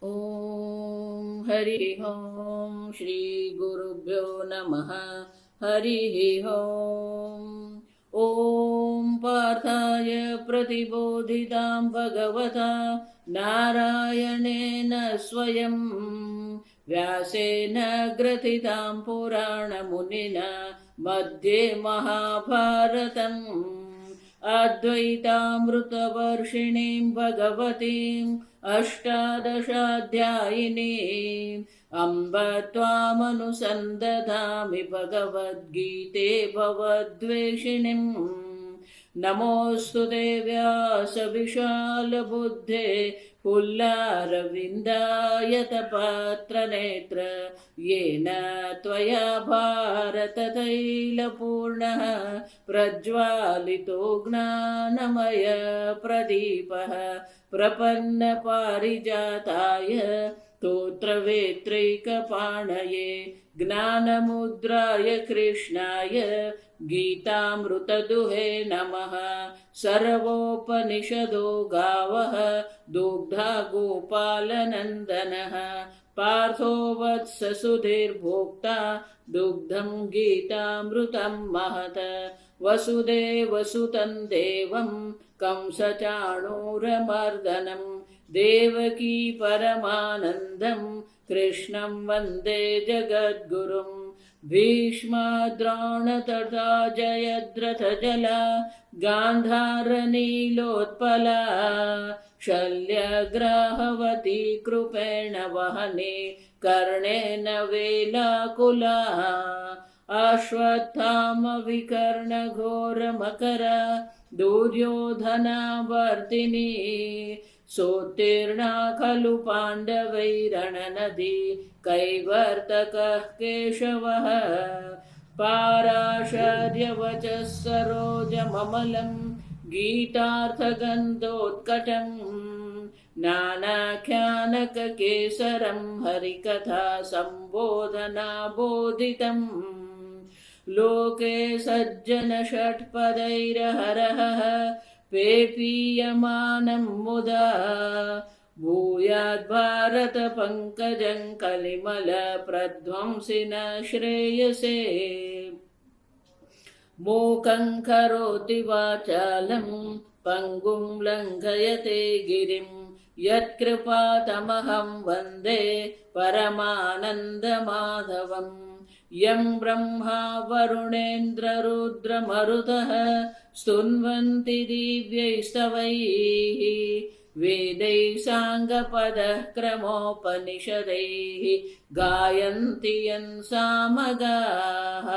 ॐ हरिः ॐ श्रीगुरुभ्यो नमः। हरिः ॐ। ॐ पार्थाय प्रतिबोधितां भगवता नारायणेन स्वयं व्यासेन ग्रथितां पुराणमुनिना मध्ये महाभारतम् अद्वैतामृतवर्षिणीं भगवतीम् अष्टादशाध्यायिनीम् अम्ब त्वामनुसन्दधामि भगवद्गीते भवद्वेषिणीम्। नमोऽस्तु ते व्यासविशालबुद्धे पुल्लारविन्दायतपात्रनेत्र येन त्वया भारततैलपूर्णः प्रज्वालितो ज्ञानमय प्रदीपः प्रपन्नपारिजाताय स्तोत्रवेत्रैकपाणये ज्ञानमुद्राय कृष्णाय गीतामृतदुहे नमः। सर्वोपनिषदो गावः दुग्धा गोपालनन्दनः पार्थो वत्स सुधीर्भोक्ता दुग्धं गीतामृतं महत्। वसुदेवसुतं देवं कंसचाणूरमर्दनं देवकी परमानन्दं कृष्णं वन्दे जगद्गुरुम्। भीष्मद्रोणतथा जयद्रथजला गान्धारनीलोत्पला शल्यग्राहवती कृपेण वहने कर्णेन वेलाकुला अश्वत्थामविकर्णघोरमकरा दुर्योधनावर्तिनी सोत्तीर्णा खलु पाण्डवैरणनदी कैवर्तकः केशवः। पाराशर्यवचः सरोजममलं गीतार्थगन्धोत्कटं नानाख्यानककेसरं हरिकथा सम्बोधनाबोधितम्। लोके सज्जनषट्पदैरहरः पेपीयमानं मुदा भूयाद्भारतपङ्कजं कलिमलप्रध्वंसिन श्रेयसे। मूकं करोति वाचालं पङ्गुं लङ्घयते गिरिं यत्कृपातमहं वन्दे परमानन्दमाधवम्। यं ब्रह्मा वरुणेन्द्ररुद्रमरुतः स्तुन्वन्ति दिव्यैस्तवैः वेदैः साङ्गपदः क्रमोपनिषदैः गायन्ति यं सामगाः।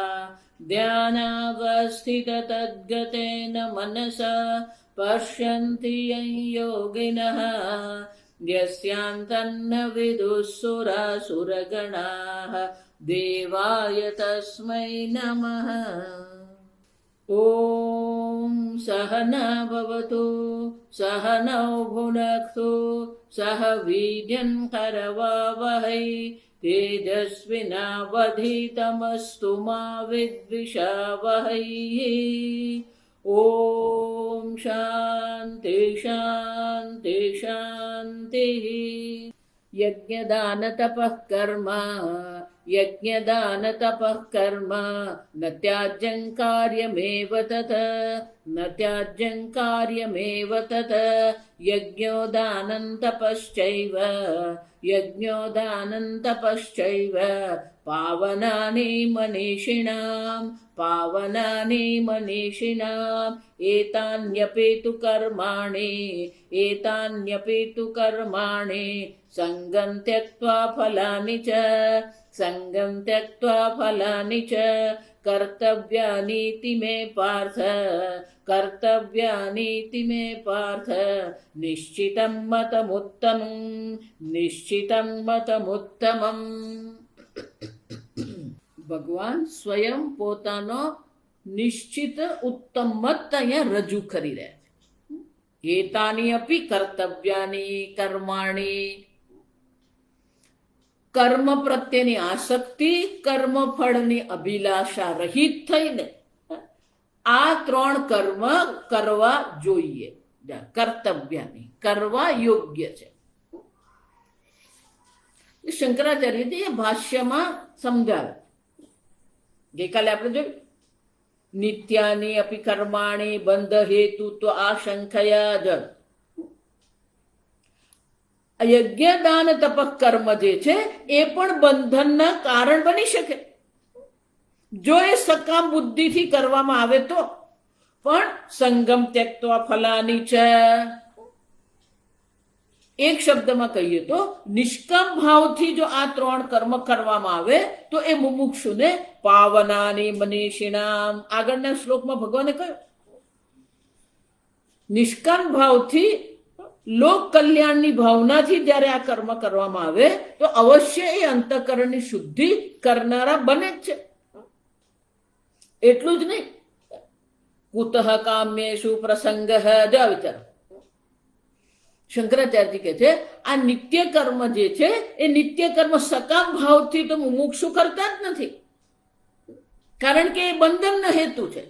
ध्यानावस्थिततद्गतेन मनसा पश्यन्ति यं योगिनः यस्यान्तन्न विदुः सुरासुरगणाः देवाय तस्मै नमः। ॐ सहना भवतु सहनौ भुनक्तु सह वीर्यं करवावहै तेजस्विनावधीतमस्तु मा विद्विषावहै। ॐ शान्ति शान्ति शान्तिः। यज्ञदानतपः कर्म यज्ञदानतपः कर्म न त्याज्यं कार्यमेव तत् न त्याज्यं कार्यमेव तत्। यज्ञोदानं तपश्चैव यज्ञोदानं तपश्चैव पावनानि मनीषिणां पावनानि मनीषिणाम्। एतान्यपि तु कर्माणि सङ्गं त्यक्त्वा फलानि च कर्तव्यानीति मे पार्थ निश्चितं मतमुत्तमम्। ભગવાન સ્વયં પોતાનો નિશ્ચિત ઉત્તમ મત અહીંયા રજૂ કરી રહ્યા છે। એતાની અપી કર્તવ્યાની કર્માણી કર્મ પ્રત્યેની આસક્તિ કર્મ ફળની અભિલાષા રહિત થઈને આ ત્રણ કર્મ કરવા જોઈએ। કર્તવ્યાની કરવા યોગ્ય છે। શંકરાચાર્યજી એ ભાષ્યમાં સમજાવે. ગઈકાલે આપણે જોયું નિત્યાની અપી કર્માણી બંધ હેતુત્વ આશંકયા જળ. યજ્ઞ દાન તપક કર્મ જે છે એ પણ બંધનના કારણ બની શકે જો એ સકામ બુદ્ધિથી કરવામાં આવે તો. પણ સંગમ ત્યક્ત્વા ફલાની છે, એક શબ્દમાં કહીએ તો નિષ્કામ ભાવથી જો આ 3 કર્મ કરવામાં આવે તો એ મુમુક્ષુને પાવનાની મનીષિણામ. આગળના શ્લોકમાં ભગવાને કહ્યું નિષ્કામ ભાવથી લોક કલ્યાણની ભાવનાથી જ્યારે આ કર્મ કરવામાં આવે તો અવશ્ય એ અંતઃકરણની શુદ્ધિ કરનારા બને જ છે. એટલું જ નહીં, કુતઃ કામ્યેષુ પ્રસંગ જ વિચાર. શંકરાચાર્યજી કહે છે આ નિત્ય કર્મ જે છે એ નિત્ય કર્મ સકામ ભાવથી તો મુમુક્ષુ કરતા જ નથી, કારણ કે એ બંધનનો હેતુ છે.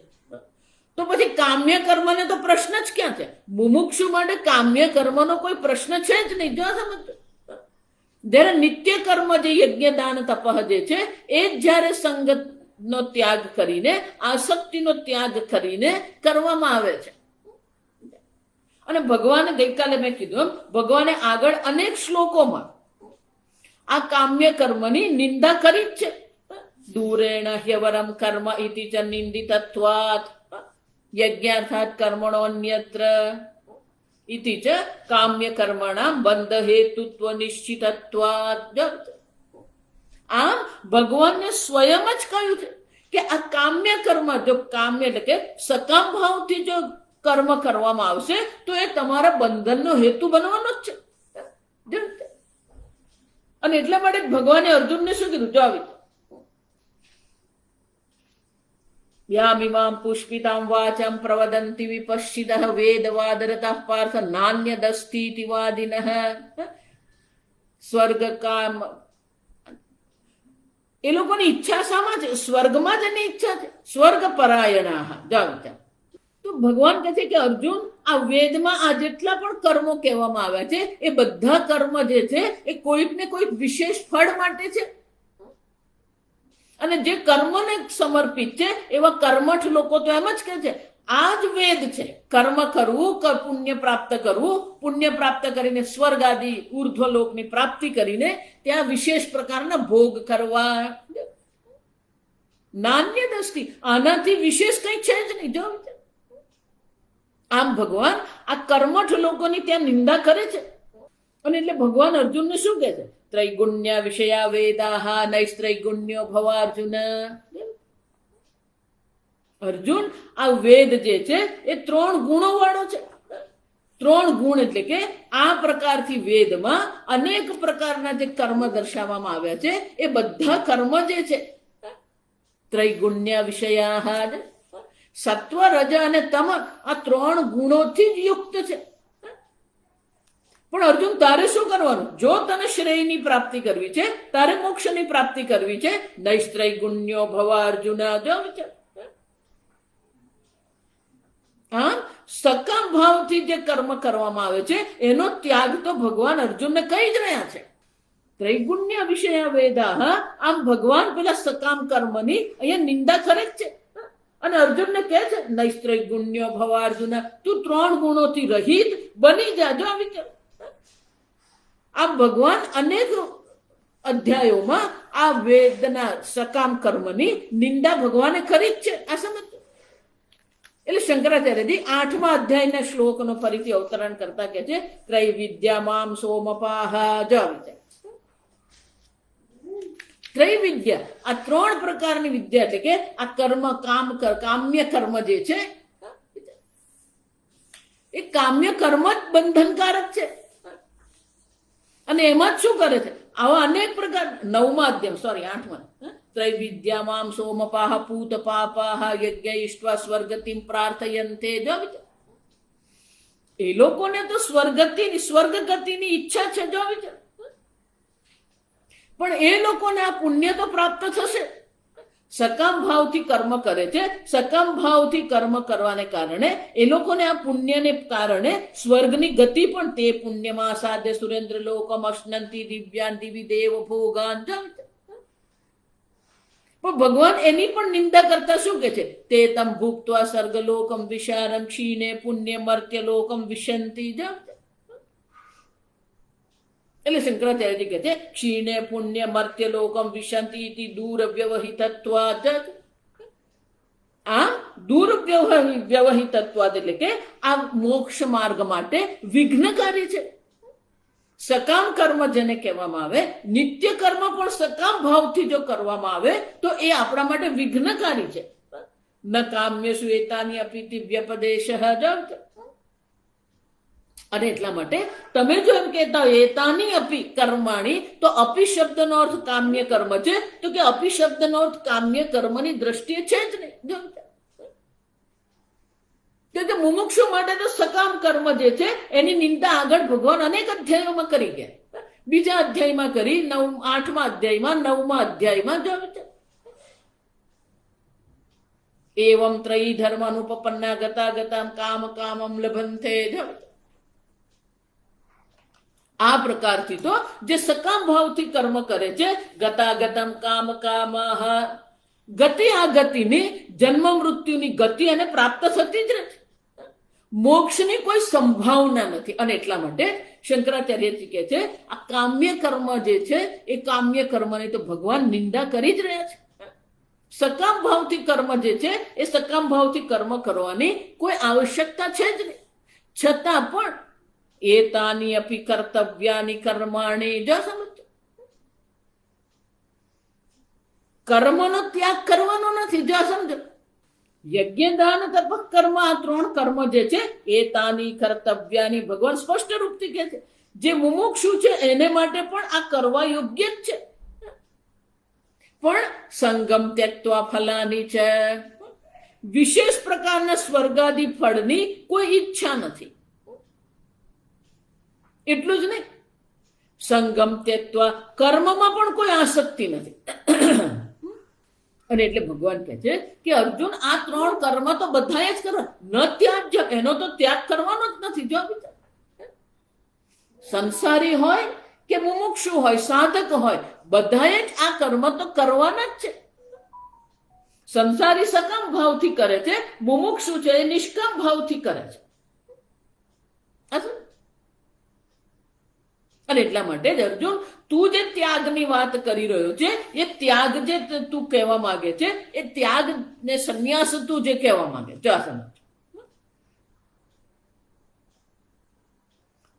તો પછી કામ્ય કર્મને તો પ્રશ્ન જ ક્યાં છે? મુમુક્ષુ માટે કામ્ય કર્મનો કોઈ પ્રશ્ન છે જ નહીં. જો સમજો, જ્યારે નિત્ય કર્મ જે યજ્ઞ દાન તપહ જે છે એ જ જ્યારે સંગતનો ત્યાગ કરીને, આસક્તિનો ત્યાગ કરીને કરવામાં આવે છે. અને ભગવાને ગઈકાલે મેં કીધું એમ ભગવાને આગળ અનેક શ્લોકોમાં આ કામ્ય કર્મની નિંદા કરી જ છે. દૂરેણ હ્યવરમ કર્મ ઇતિ ચ નિંદિતત્વાત યજ્ઞાર્થાત કર્મણો અન્યત્ર ઇતિ ચ કામ્ય કર્મણામ બંધ હેતુત્વ નિશ્ચિતત્વાત. આમ ભગવાનને સ્વયં જ કહ્યું છે કે આ કામ્ય કર્મ જો કામ્ય એટલે કે સકામ ભાવથી જો કર્મ કરવામાં આવશે તો એ તમારા બંધનનો હેતુ બનવાનો જ છે. અને એટલા માટે ભગવાને અર્જુનને શું કીધું? જો આવી યામિમામ પુષ્પિતામ વાચમ પ્રવદંતિ વિપશ્ચિતઃ વેદવાદરતઃ પાર્થ નાન્યદસ્તીતિ વાદિનઃ સ્વર્ગ કામ. એ લોકોની ઈચ્છા શામાં છે? સ્વર્ગમાં જ એની ઈચ્છા છે. સ્વર્ગ પરાયણાહ. જાઓ. તો ભગવાન કહે છે કે અર્જુન, આ વેદમાં આ જેટલા પણ કર્મો કહેવામાં આવ્યા છે એ બધા કર્મ જે છે એ કોઈક ને કોઈક વિશેષ ફળ માટે છે. અને જે કર્મને સમર્પિત છે એવા કર્મઠ લોકો તો એમ જ કહે છે આ જ વેદ છે. કર્મ કરવું, પુણ્ય પ્રાપ્ત કરવું, પુણ્ય પ્રાપ્ત કરીને સ્વર્ગ આદિ ઉર્ધ્વલોકની પ્રાપ્તિ કરીને ત્યાં વિશેષ પ્રકારના ભોગ કરવા. નાન્ય દ્રષ્ટિ, આનાથી વિશેષ કઈ છે જ નહીં. જો આમ ભગવાન આ કર્મઠ લોકોની ત્યાં નિંદા કરે છે. અને એટલે ભગવાન અર્જુનને શું કહે છે? ત્રૈગુણ્ય વિષયા વેદાહ નૈસ્ત્રૈગુણ્યો ભવાર્જુન. અર્જુન, આ વેદ જે છે એ 3 ગુણો વાળો છે. 3 ગુણ એટલે કે આ પ્રકારથી વેદમાં અનેક પ્રકારના જે કર્મ દર્શાવવામાં આવ્યા છે એ બધા કર્મ જે છે ત્રૈગુણ્ય વિષયા, સત્વ રજ અને તમ, આ 3 ગુણોથી જ યુક્ત છે. પણ અર્જુન, તારે શું કરવાનું? જો તને શ્રેયની પ્રાપ્તિ કરવી છે, તારે મોક્ષની પ્રાપ્તિ કરવી છે, નૈસ્ત્રૈગુણ્યો ભવા અર્જુન. જો વિચાર, આમ સકામ ભાવથી જે કર્મ કરવામાં આવે છે એનો ત્યાગ તો ભગવાન અર્જુનને કહી જ રહ્યા છે. ત્રૈગુણ્ય વિષયા વેદાહ. આમ ભગવાન પેલા સકામ કર્મની અહીંયા નિંદા કરે જ છે. અને અર્જુનને કહે છે નૈસ્ત્રૈગુણ્યો ભવા અર્જુન, તું 3 ગુણોથી રહિત બની જા. જો વિચાર, આ ભગવાન અનેક અધ્યાયોમાં આ વેદના સકામ કર્મની નિંદા ભગવાને કરી જ છે. આ સમજ. એટલે શંકરાચાર્યજી 8મા અધ્યાયના શ્લોકનો ફરીથી અવતરણ કરતા કહે છે ત્રૈવિદ્યા મામ સોમપાહ. જો વિચાર, ત્રૈવિદ્યા, આ 3 પ્રકારની વિદ્યા એટલે કે આ કર્મ, કામ્ય કર્મ જે છે એ કામ્ય કર્મ જ બંધનકારક છે. અને એમાં જ શું કરે છે? આવા અનેક પ્રકાર 9મા અધ્યાય 8મા ત્રૈવિદ્યા મામ સોમપાહ પૂત પાપાહ યજ્ઞ ઇષ્ટ્વા સ્વર્ગતિમ પ્રાર્થયન્તે. જો વિચાર, એ લોકોને તો સ્વર્ગગતિની ઈચ્છા છે. જો વિચાર, પણ એ લોકોને આ પુણ્ય તો પ્રાપ્ત થશે. સકામ ભાવથી કર્મ કરે છે. સકામ ભાવથી કર્મ કરવાને કારણે એ લોકોને આ પુણ્યને કારણે સ્વર્ગની ગતિ પણ તે પુણ્યમાં સાધ્ય સુરેન્દ્ર લોકમ અશ્નંતી દિવ્યાન દિવી દેવ ભોગાન. પણ ભગવાન એની પણ નિંદા કરતા શું કે છે? તે તમ ભૂક્ત્વા સર્ગલોકમ વિશારમ ક્ષીણે પુણ્ય મર્ત્ય લોકમ વિશંતિ. એટલે શંકરાચાર્યજી કહે છે ક્ષીણે પુણ્ય મર્ત્ય લોકમ વિશંતિ ઇતિ દૂર વ્યવહિતત્વાદ. આ દૂર વ્યવહિતત્વાદ એટલે કે આ મોક્ષ માર્ગ માટે વિઘ્નકારી છે. સકામ કર્મ જેને કહેવામાં આવે, નિત્ય કર્મ પણ સકામ ભાવથી જો કરવામાં આવે તો એ આપણા માટે વિઘ્નકારી છે. ન કામ્ય સુએતાની અપિતિ વ્યપદેશ. અને એટલા માટે તમે જો એમ કહેતા હોય એતાની અપી કર્માણી, તો અપી શબ્દનો અર્થ કામ્ય કર્મ છે, તો કે અપી શબ્દનો અર્થ કામ્ય કર્મની દ્રષ્ટિએ છે જ નહીં. કે મુમુક્ષુ માટે તો સકામ કર્મ જે છે એની નિંદા આગળ ભગવાન અનેક અધ્યાયોમાં કરી ગયા. બીજા અધ્યાયમાં કરી, 8મા અધ્યાયમાં, 9મા અધ્યાયમાં જો એવમ ત્રયી ધર્મ અનુપન્ના ગતા ગતામ કામ કામમ લભંતે. આ પ્રકારથી તો જે સકામ ભાવથી કર્મ કરે છે, ગતા ગતમ કામ કામ, ગતિ આ ગતિની જન્મ મૃત્યુની ગતિ અને પ્રાપ્ત થતી જ નથી. મોક્ષની કોઈ સંભાવના નથી. અને એટલા માટે શંકરાચાર્યજી કહે છે આ કામ્ય કર્મ જે છે એ કામ્ય કર્મની તો ભગવાન નિંદા કરી જ રહ્યા છે. સકામ ભાવથી કર્મ જે છે એ સકામ ભાવથી કર્મ કરવાની કોઈ આવશ્યકતા છે જ નહીં. છતાં પણ એતાની અપી કર્તવ્યાની કર્માણી. જો સમજો, કર્મનો ત્યાગ કરવાનો નથી. જો સમજો, યજ્ઞ દાન તપ કર્મ, આ 3 કર્મ જે છે એતાની કર્તવ્યાની ભગવાન સ્પષ્ટ રૂપથી કહે છે. જે મુમુક્ષુ છે એને માટે પણ આ કરવા યોગ્ય જ છે. પણ સંગમ ત્યક્ત્વા ફલાની છે, વિશેષ પ્રકારના સ્વર્ગાદી ફળની કોઈ ઈચ્છા નથી. એટલું જ નહીં, સંગમ ત્યક્ત્વા કર્મમાં પણ કોઈ આસક્તિ નથી. અને એટલે ભગવાન કહે છે કે અર્જુન આ 3 કર્મ તો બધાએ જ કરવા, ન ત્યાજ્ય, એનો તો ત્યાગ કરવાનો જ નથી. જો સંસારી હોય કે મુમુક્ષુ હોય, સાધક હોય, બધાએ જ આ કર્મ તો કરવાના જ છે. સંસારી સકામ ભાવથી કરે છે, મુમુક્ષુ છે એ નિષ્કામ ભાવથી કરે છે. અને એટલા માટે જ અર્જુન, તું જે ત્યાગની વાત કરી રહ્યો છે, એ ત્યાગ જે તું કહેવા માંગે છે, એ ત્યાગ ને સંન્યાસ તું જે કહેવા માંગે છે,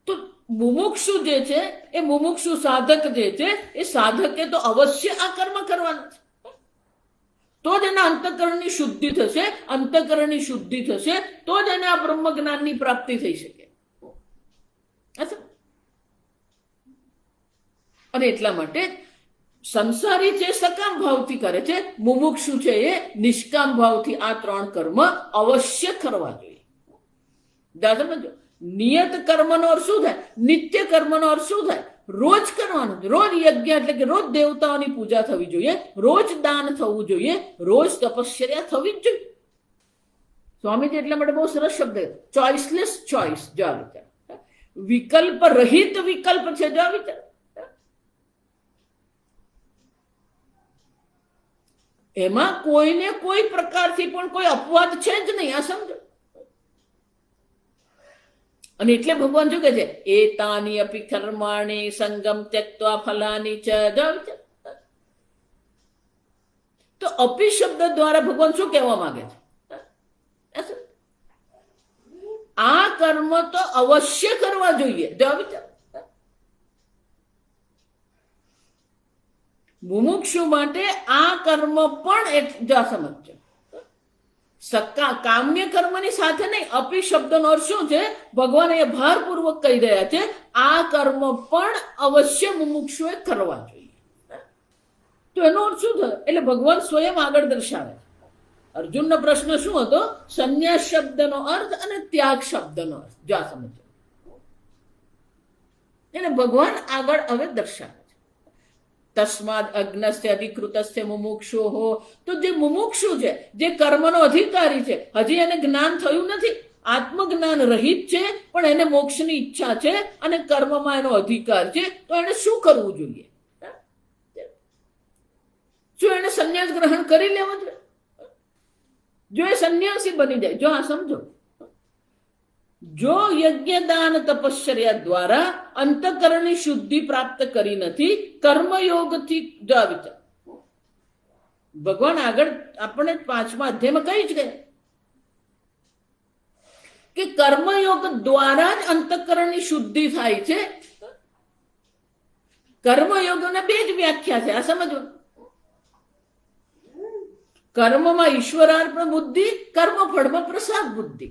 તો મુમુક્ષુ જે છે એ મુમુક્ષુ સાધક જે છે એ સાધકે તો અવશ્ય આ કર્મ કરવાનું છે. તો જ એના અંતઃકરણની શુદ્ધિ થશે. અંતઃકરણની શુદ્ધિ થશે તો જ એને આ બ્રહ્મ જ્ઞાનની પ્રાપ્તિ થઈ શકે. અને એટલા માટે સંસારી છે સકામ ભાવથી કરે છે, મુમુક્ષુ છે એ નિષ્કામ ભાવથી આ 3 કર્મ અવશ્ય કરવા જોઈએ. સમજો, નિયત કર્મનો અર્થ શું થાય? નિત્ય કર્મનો અર્થ શું થાય? રોજ કરવાનું. રોજ યજ્ઞ એટલે કે રોજ દેવતાઓની પૂજા થવી જોઈએ, રોજ દાન થવું જોઈએ, રોજ તપશ્ચર્યા થવી જ જોઈએ. સ્વામીજી એટલા માટે બહુ સરસ શબ્દ, ચોઇસલેસ ચોઇસ. જો વિચાર, વિકલ્પ રહિત વિકલ્પ છે. જો વિચાર, એમાં કોઈને કોઈ પ્રકારથી પણ કોઈ અપવાદ છે જ નહીં. આ સમજો. અને એટલે ભગવાન શું કહે છે? એતાની અપી કર્માણી સંગમ ત્યક્ત્વા ફલાની ચ. તો અપી શબ્દ દ્વારા ભગવાન શું કહેવા માંગે છે? આ કર્મ તો અવશ્ય કરવા જોઈએ. મુમુક્ષુ માટે આ કર્મ પણ સમજજો, કામ્ય કર્મની સાથે નહીં. અપી શબ્દનો અર્થ શું છે? ભગવાન એ ભારપૂર્વક કહી રહ્યા છે આ કર્મ પણ અવશ્ય મુમુક્ષુએ કરવા જોઈએ. તો એનો અર્થ શું થયો? એટલે ભગવાન સ્વયં આગળ દર્શાવે. અર્જુનનો પ્રશ્ન શું હતો? સંન્યાસ શબ્દનો અર્થ અને ત્યાગ શબ્દનો અર્થ. જો સમજો, એને ભગવાન આગળ હવે દર્શાવે. તસ્માદ અજ્ઞસ્ય અધિકૃતસ્ય મુમુક્ષુ હો. તો જે મુમુક્ષુ છે, જે કર્મનો અધિકારી છે, હજી એને જ્ઞાન થયું નથી, આત્મજ્ઞાન રહિત છે, પણ એને મોક્ષની ઈચ્છા છે અને કર્મમાં એનો અધિકાર છે, તો એને શું કરવું જોઈએ? શું એને સંન્યાસ ગ્રહણ કરી લેવો જોઈએ? જો એ સંન્યાસી બની જાય, જો આ સમજો, જો યજ્ઞદાન તપશ્ચર્યા દ્વારા અંતઃકરણની શુદ્ધિ પ્રાપ્ત કરી નથી, કર્મયોગથી જો આ વિચાર, ભગવાન આગળ આપણે 5મા અધ્યાયમાં કહી જ ગયા કે કર્મયોગ દ્વારા જ અંતઃકરણની શુદ્ધિ થાય છે. કર્મયોગના 2 જ વ્યાખ્યા છે, આ સમજો. કર્મમાં ઈશ્વરાર્પણ બુદ્ધિ, કર્મફળમાં પ્રસાદ બુદ્ધિ.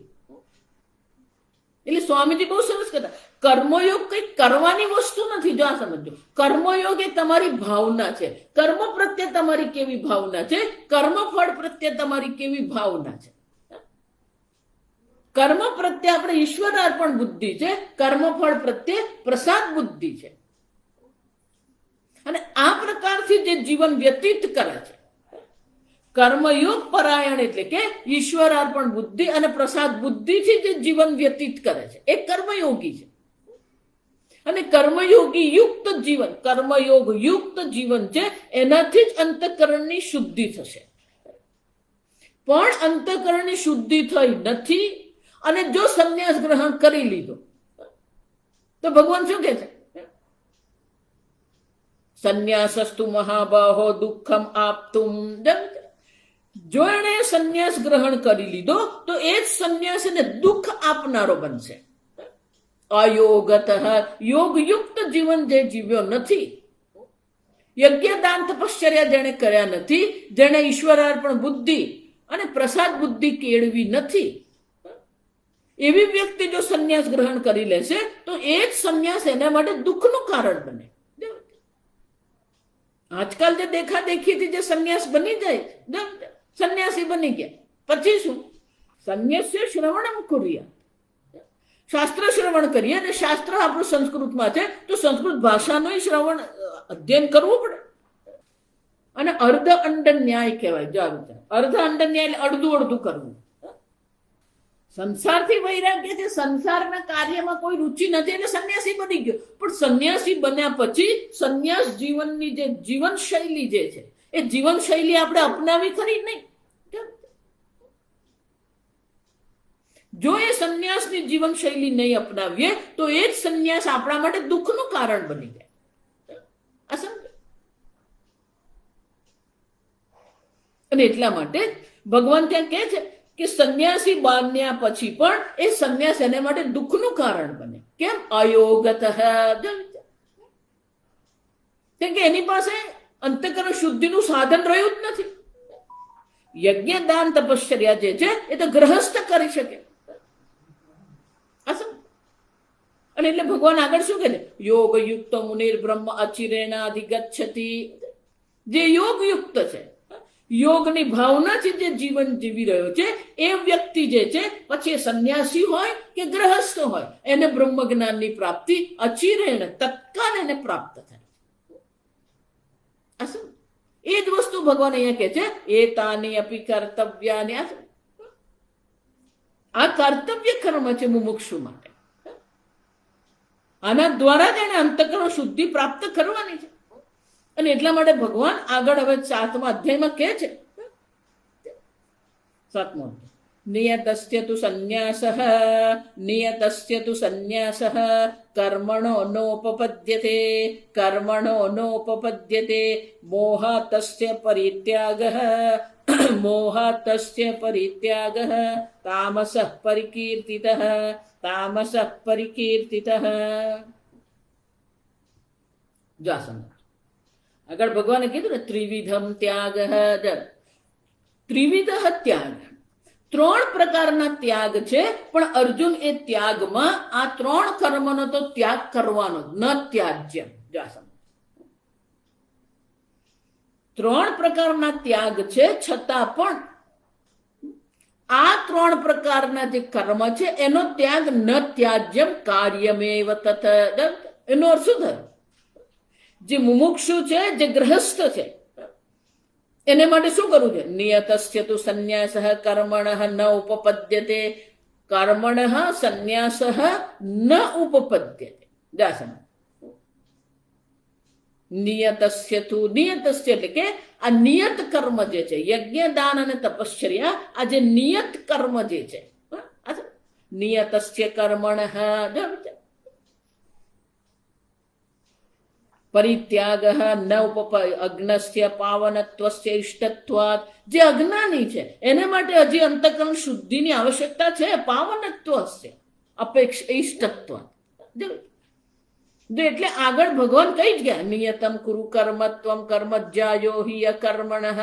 એટલે સ્વામીજી બહુ સરસ કહેતા, કર્મયોગ કઈ કરવાની વસ્તુ નથી. જો આ સમજો, કર્મયોગ એ તમારી ભાવના છે. કર્મ પ્રત્યે તમારી કેવી ભાવના છે, કર્મફળ પ્રત્યે તમારી કેવી ભાવના છે. કર્મ પ્રત્યે આપણે ઈશ્વરાર્પણ બુદ્ધિ છે, કર્મફળ પ્રત્યે પ્રસાદ બુદ્ધિ છે. અને આ પ્રકારથી જે જીવન વ્યતીત કરે છે, કર્મયોગ પરાયણ એટલે કે ઈશ્વરાર્પણ બુદ્ધિ અને પ્રસાદ બુદ્ધિથી જે જીવન વ્યતીત કરે છે, એ કર્મયોગી છે. અને કર્મયોગી યુક્ત જીવન, કર્મયોગ યુક્ત જીવન છે, એનાથી જ અંતઃકરણની શુદ્ધિ થશે. પણ અંતઃકરણની શુદ્ધિ થઈ નથી અને જો સંન્યાસ ગ્રહણ કરી લીધો તો ભગવાન શું કહે છે? સંન્યાસસ્તુ મહાબાહો દુઃખમ આપતુમ. જો એણે સંન્યાસ ગ્રહણ કરી લીધો તો એ જ સંન્યાસ એને દુઃખ આપનારો બનશે. અયોગત, યોગયુક્ત જીવન જે જીવ્યો નથી, યજ્ઞદાન તપશ્ચર્યા જેણે કર્યા નથી, જેણે ઈશ્વરાર્પણ બુદ્ધિ અને પ્રસાદ બુદ્ધિ કેળવી નથી, એવી વ્યક્તિ જો સંન્યાસ ગ્રહણ કરી લેશે તો એ જ સંન્યાસ એના માટે દુઃખનું કારણ બને. આજકાલ જે દેખાદેખીથી જે સંન્યાસ બની જાય, સંન્યાસી બની ગયા, પછી શું? સંન્યાસ્ય શ્રવણમ કુર્યા, શાસ્ત્ર શ્રવણ કરીએ. અને શાસ્ત્ર આપણું સંસ્કૃતમાં છે તો સંસ્કૃત ભાષાનું શ્રવણ અધ્યયન કરવું પડે. અને અર્ધ અંડ ન્યાય કહેવાય. જો અર્ધ અંડ ન્યાય એટલે અડધું અડધું કરવું. સંસારથી વૈરાગ્ય છે, સંસારના કાર્યમાં કોઈ રુચિ નથી એટલે સંન્યાસી બની ગયો. પણ સંન્યાસી બન્યા પછી સંન્યાસ જીવનની જે જીવન શૈલી જે છે, એ જીવન શૈલી આપણે અપનાવી ખરી નહીં. જો એ સંન્યાસની જીવન શૈલી નહીં અપનાવીએ તો એ જ સંન્યાસ આપણા માટે દુઃખનું કારણ બની જાય. આ સમજો. અને એટલા માટે ભગવાન ત્યાં કહે છે કે સંન્યાસી બાંધ્યા પછી પણ એ સંન્યાસ એને માટે દુઃખનું કારણ બને. કેમ? અયોગત. કેમ કે એની પાસે અંતઃકરણ શુદ્ધિનું સાધન રહ્યું જ નથી. યજ્ઞ દાન તપશ્ચર્યા જે છે એ તો ગ્રહસ્થ કરી શકે. અને એટલે ભગવાન આગળ શું કહે છે? યોગ યુક્ત મુનિર બ્રહ્મ અચિરેણાધિગચ્છતિ. જે યોગ યુક્ત છે, યોગની ભાવનાથી જે જીવન જીવી રહ્યો છે, એ વ્યક્તિ જે છે, પછી સંન્યાસી હોય કે ગ્રહસ્થ હોય, એને બ્રહ્મ જ્ઞાનની પ્રાપ્તિ અચિરેણ તત્કાલ એને પ્રાપ્ત થાય. એ જ વસ્તુ ભગવાન અહીંયા કહે છે, એતાની અપી કર્તવ્યાની. આ કર્તવ્ય કર્મ છે મુમુક્ષુ માટે. આના દ્વારા જ એને અંતઃકરણ શુદ્ધિ પ્રાપ્ત કરવાની છે. અને એટલા માટે ભગવાન આગળ હવે 7મા અધ્યાયમાં કહે છે, 7મો નિયતસ્ય તુ સંન્યાસઃ, નિયતસ્ય તુ સંન્યાસઃ કર્મણો નોપપદ્યતે, કર્મણો નોપપદ્યતે મોહાતસ્ય પરિત્યાગઃ, મોહાતસ્ય પરિત્યાગઃ તામસઃ પરિકીર્તિતઃ, તામસઃ પરિકીર્તિતઃ. જાસન આગળ ભગવાને કીધું ને ત્રિવિધમ ત્યાગ. ત્રિવિધ ત્યાગ, 3 પ્રકારના ત્યાગ છે. પણ અર્જુન એ ત્યાગમાં આ 3 કર્મનો તો ત્યાગ કરવાનો, ન ત્યાજ્ય. 3 પ્રકારના ત્યાગ છે, છતાં પણ આ 3 પ્રકારના જે કર્મ છે એનો ત્યાગ ન ત્યાજ્યમ કાર્યમેવ તત. એનો અર્થ શું થયો? જે મુમુક્ષુ છે, જે ગ્રહસ્થ છે, એને માટે શું કરવું છે? નિયતસ્ય તુ સંન્યાસ કર્મણઃ ન ઉપપદ્યતે. કર્મણઃ સંન્યાસ ન ઉપપદ્યતે. જાસન નિયતસ્ય તુ, નિયતસ્ય એટલે કે આ નિયત કર્મ જે છે, યજ્ઞ દાન અને તપશ્ચર્યા, આ જે નિયત કર્મ જે છે, નિયતસ્ય કર્મણઃ પરિત્યાગ ન અજ્ઞસ્ય પાવનત્વસ્ય ઇષ્ટત્વાત. જે અજ્ઞાની છે એને માટે હજી અંતઃકરણ શુદ્ધિની આવશ્યકતા છે. પાવનત્વસ્ય અપેક્ષા ઇષ્ટત્વાત. એટલે આગળ ભગવાન કઈ જ ગયા, નિયતમ કુરુ કર્મત્વમ કર્મજ્જાયો હિ અકર્મણઃ.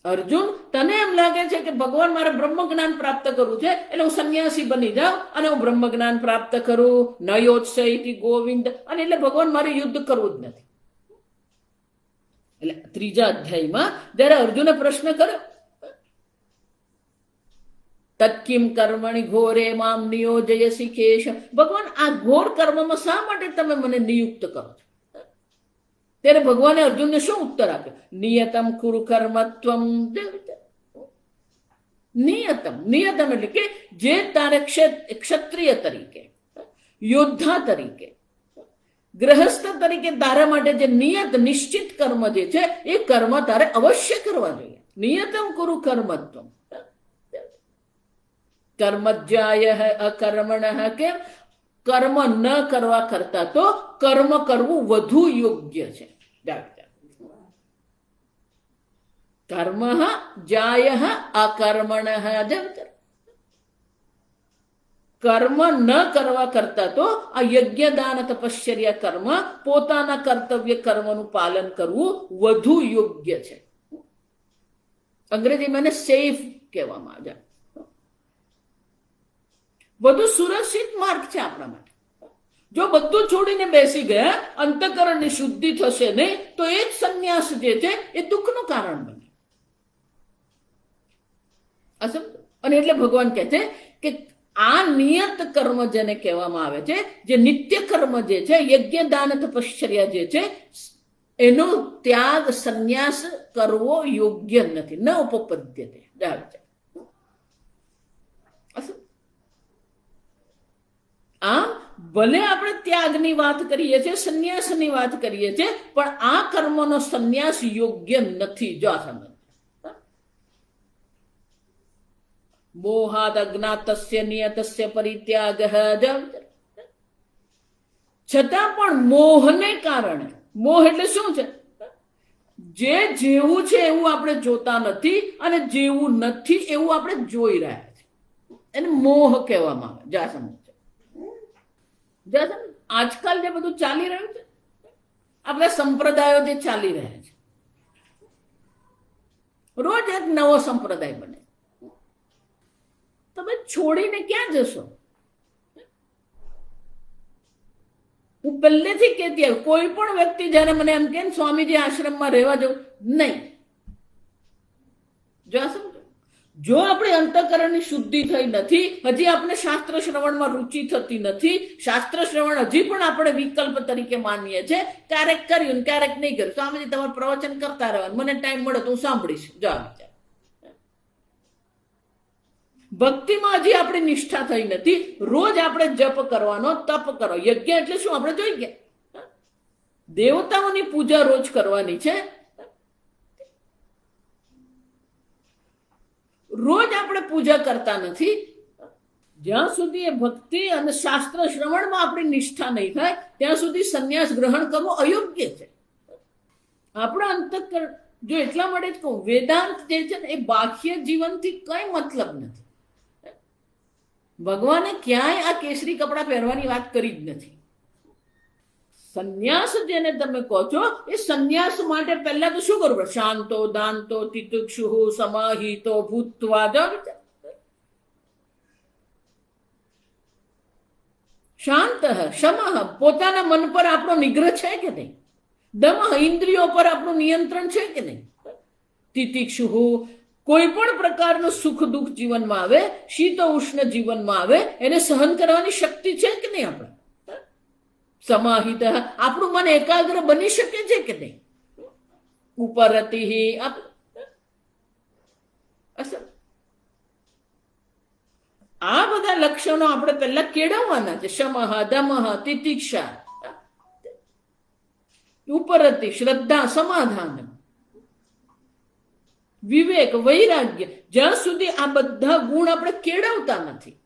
અર્જુન, તને એમ લાગે છે કે ભગવાન મારે બ્રહ્મ જ્ઞાન પ્રાપ્ત કરવું છે એટલે હું સંન્યાસી બની જાઉં અને હું બ્રહ્મ જ્ઞાન પ્રાપ્ત કરું. નયોત્સૈતિ ગોવિંદ. અને એટલે ભગવાન મારે યુદ્ધ કરવું જ નથી. એટલે ત્રીજા અધ્યાયમાં જયારે અર્જુને પ્રશ્ન કર્યો, તત્કિમ કર્મણિ ઘોરે મામ નિયોજયસી કેશ. ભગવાન, આ ઘોર કર્મમાં શા માટે તમે મને નિયુક્ત કરો છો? ત્યારે ભગવાને અર્જુનને શું ઉત્તર આપ્યો? નિયતમ કુરુ કર્મત્વમ. નિયતમ, નિયતમ એટલે કે જે તારે ક્ષત્રિય તરીકે, યોદ્ધા તરીકે, ગ્રહસ્થ તરીકે તારા માટે જે નિયત નિશ્ચિત કર્મ જે છે એ કર્મ તારે અવશ્ય કરવા જોઈએ. નિયતમ કુરુ કર્મત્વમ. કર્મજ્જાય અકર્મણઃ. કે કર્મ ન કરવા કરતા તો કર્મ કરવું વધુ યોગ્ય છે. કર્મ જાય અકર્મણઃ. કર્મ ન કરવા કરતા તો આ યજ્ઞ દાન તપશ્ચર્યા કર્મ, પોતાના કર્તવ્ય કર્મનું પાલન કરવું વધુ યોગ્ય છે. અંગ્રેજીમાં એને સેફ કહેવામાં આવે. વધુ સુરક્ષિત માર્ગ છે આપણા માટે. જો બધું છોડીને બેસી ગયા, અંતઃકરણની શુદ્ધિ થશે નહીં તો એ જ સંન્યાસ જે છે એ દુઃખનું કારણ બને. અને એટલે ભગવાન કહે છે કે આ નિયત કર્મ જેને કહેવામાં આવે છે, જે નિત્ય કર્મ જે છે, યજ્ઞ દાન તપશ્ચર્યા જે છે, એનો ત્યાગ સંન્યાસ કરવો યોગ્ય નથી. ન ઉપપદ્યતે. આમ ભલે આપણે ત્યાગની વાત કરીએ છીએ, સંન્યાસની વાત કરીએ છીએ, પણ આ કર્મનો સંન્યાસ યોગ્ય નથી. જો આ સમજ, મોહાદ અજ્ઞાતસ્ય નિયતસ્ય પરિત્યાગ. છતાં પણ મોહને કારણે, મોહ એટલે શું છે? જે જેવું છે એવું આપણે જોતા નથી અને જેવું નથી એવું આપણે જોઈ રહ્યા છીએ. એને મોહ કહેવામાં આવે. જા સમજ. આજકાલ જે બધું ચાલી રહ્યું છે, આપણા સંપ્રદાયો જે ચાલી રહ્યા છે, રોજ એક નવો સંપ્રદાય બને. તમે છોડીને ક્યાં જશો? હું પહેલેથી કહેતી આવી, કોઈ પણ વ્યક્તિ જયારે મને એમ કે સ્વામીજી આશ્રમમાં રહેવા જવું, નહીં. જો આપણી અંતઃકરણની શુદ્ધિ થઈ નથી, હજી આપણે શાસ્ત્ર શ્રવણમાં રુચિ થતી નથી, શાસ્ત્ર શ્રવણ હજી પણ આપણે વિકલ્પ તરીકે માનીએ છીએ, ક્યારેક કર્યું ક્યારેક નહીં કર્યું, સ્વામીજી તમારે પ્રવચન કરતા રહેવાનું, મને ટાઈમ મળે તો હું સાંભળીશ. ભક્તિમાં હજી આપણી નિષ્ઠા થઈ નથી. રોજ આપણે જપ કરવાનો, તપ કરો. યજ્ઞ એટલે શું? આપણે જોઈ ગયા, દેવતાઓની પૂજા રોજ કરવાની છે. રોજ આપણે પૂજા કરતા નથી. જ્યાં સુધી એ ભક્તિ અને શાસ્ત્ર શ્રવણમાં આપણી નિષ્ઠા નહીં થાય ત્યાં સુધી સંન્યાસ ગ્રહણ કરવો અયોગ્ય છે. આપણા અંતઃકરણ, જો એટલા માટે જ કહું, વેદાંત જે છે ને એ બાહ્ય જીવનથી કઈ મતલબ નથી. ભગવાને ક્યાંય આ કેસરી કપડા પહેરવાની વાત કરી જ નથી. સંન્યાસ જેને તમે કહો છો, એ સંન્યાસ માટે પહેલા તો શું કરવું પડે? શાંતો દાંતો તિતિક્ષુ સમાહિતો ભૂત્વા. શાંત શમ, પોતાના મન પર આપણો નિગ્રહ છે કે નહીં? દમ, ઇન્દ્રિયો પર આપણું નિયંત્રણ છે કે નહીં? તિતિક્ષુ, કોઈ પણ પ્રકારનું સુખ દુઃખ જીવનમાં આવે, શીત ઉષ્ણ જીવનમાં આવે, એને સહન કરવાની શક્તિ છે કે નહીં? આપણે સમાહિત, આપણું મન એકાગ્ર બની શકે છે કે નહીં? ઉપરતિ આ બધા લક્ષણો આપણે પહેલા કેળવવાના છે. શમઃ, દમઃ, તિતિક્ષા, ઉપરતિ, શ્રદ્ધા, સમાધાન, વિવેક, વૈરાગ્ય. જ્યાં સુધી આ બધા ગુણ આપણે કેળવતા નથી,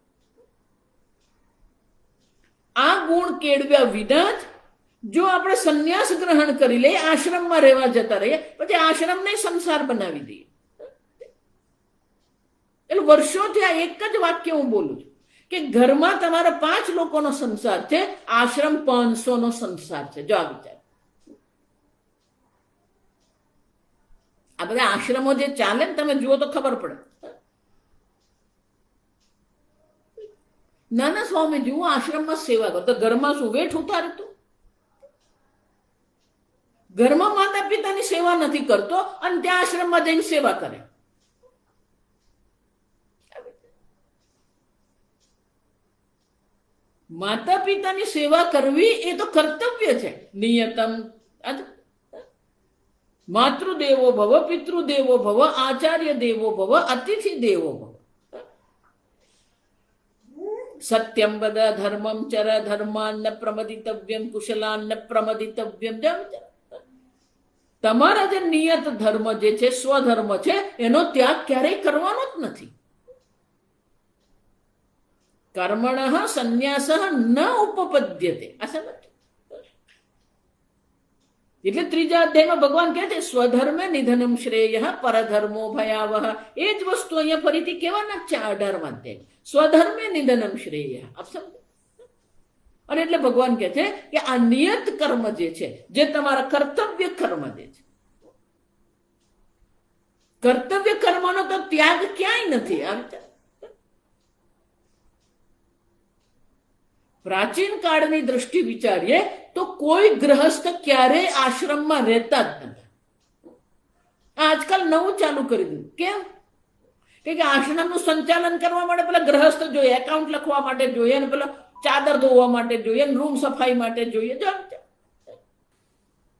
આ ગુણ કેળવ્યા વિના જ જો આપણે સંન્યાસ ગ્રહણ કરી લઈએ, આશ્રમમાં રહેવા જતા રહીએ, પછી આશ્રમને સંસાર બનાવી દઈએ. એટલે વર્ષોથી આ એક જ વાક્ય હું બોલું છું કે ઘરમાં તમારા 5 લોકોનો સંસાર છે, આશ્રમ 500 નો સંસાર છે. જો આ વિચાર, આ બધા આશ્રમો જે ચાલે ને તમે જુઓ તો ખબર પડે. નાના સ્વામીજી, હું આશ્રમમાં સેવા કરતો, ઘરમાં શું વેઠ ઉતારતો? ઘરમાં માતા પિતાની સેવા નથી કરતો અને ત્યાં આશ્રમમાં જઈને સેવા કરે. માતા પિતાની સેવા કરવી એ તો કર્તવ્ય છે. નિયતમ માતૃદેવો ભવ, પિતૃદેવો ભવ, આચાર્ય દેવો ભવ, અતિથિ દેવો ભવ. સત્યમ વદ, ધર્મમ ચર, ધર્માન ન પ્રમદિતવ્યમ, કુશલાન ન પ્રમદિતવ્યમ. તમારા જે નિયત ધર્મ જે છે, સ્વધર્મ છે, એનો ત્યાગ ક્યારેય કરવાનો જ નથી. કર્મણઃ સંન્યાસઃ ન ઉપપદ્યતે. આ સમજ. એટલે 3જા અધ્યાયમાં ભગવાન કહે છે સ્વધર્મે નિધનમ શ્રેય, પરધર્મો ભયાવહ. એ જ વસ્તુ અહીંયા ફરીથી કહેવાના છે 18મા અધ્યાય, સ્વધર્મે નિધનમ શ્રેય. આપ સમજો. અને એટલે ભગવાન કહે છે કે આ નિયત કર્મ જે છે, જે તમારા કર્તવ્ય કર્મ જે છે, કર્તવ્ય કર્મનો તો ત્યાગ ક્યાંય નથી. આ પ્રાચીન કાળની દ્રષ્ટિ વિચારીએ તો કોઈ ગ્રહસ્થ ક્યારેય આશ્રમમાં રહેતા જ નથી. આજકાલ નવું ચાલુ કરી દીધું. કેમ? કે આશ્રમનું સંચાલન કરવા માટે પેલા ગ્રહસ્થ જોઈએ, એકાઉન્ટ લખવા માટે જોઈએ, અને પેલા ચાદર ધોવા માટે જોઈએ, રૂમ સફાઈ માટે જોઈએ.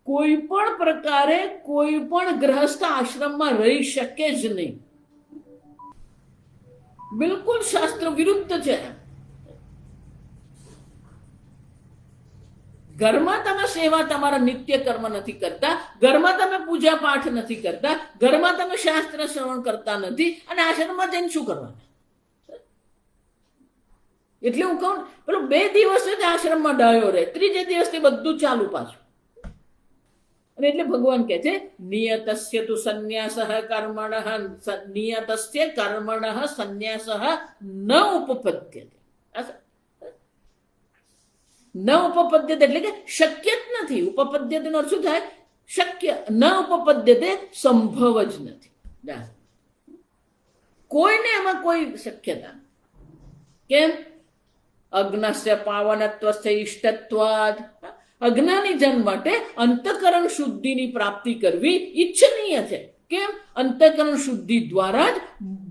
કોઈ પણ પ્રકારે કોઈ પણ ગ્રહસ્થ આશ્રમમાં રહી શકે જ નહીં. બિલકુલ શાસ્ત્ર વિરુદ્ધ છે. ઘરમાં તમે સેવા તમારા નિત્ય કર્મ નથી કરતા, ઘરમાં તમે પૂજા પાઠ નથી કરતા, ઘરમાં તમે શાસ્ત્ર શ્રવણ કરતા નથી, અને આશ્રમમાં જઈને શું કરવાના? એટલે હું કહું, પેલો 2 દિવસ જ આશ્રમમાં ડાયો રહે, 3જે દિવસથી બધું ચાલુ પાછું. અને એટલે ભગવાન કહે છે નિયતસ્ય તુ સંન્યાસઃ કર્મણઃ, નિયતસ્ય કર્મણઃ સંન્યાસઃ ન ઉપપદ્યતે. ન ઉપપદ્યતે એટલે કે શક્ય જ નથી. ઉપપદ્યતે નો અર્થ શું થાય? શક્ય. ન ઉપપદ્યતે સંભવ જ નથી. કોઈને એમાં કોઈ શક્યતા. કેમ? અજ્ઞસ્ય પાવનત્વસ્ય ઇષ્ટત્વાદ. અજ્ઞાની જન માટે અંતઃકરણ શુદ્ધિની પ્રાપ્તિ કરવી ઈચ્છનીય છે. કેમ? અંતઃકરણ શુદ્ધિ દ્વારા જ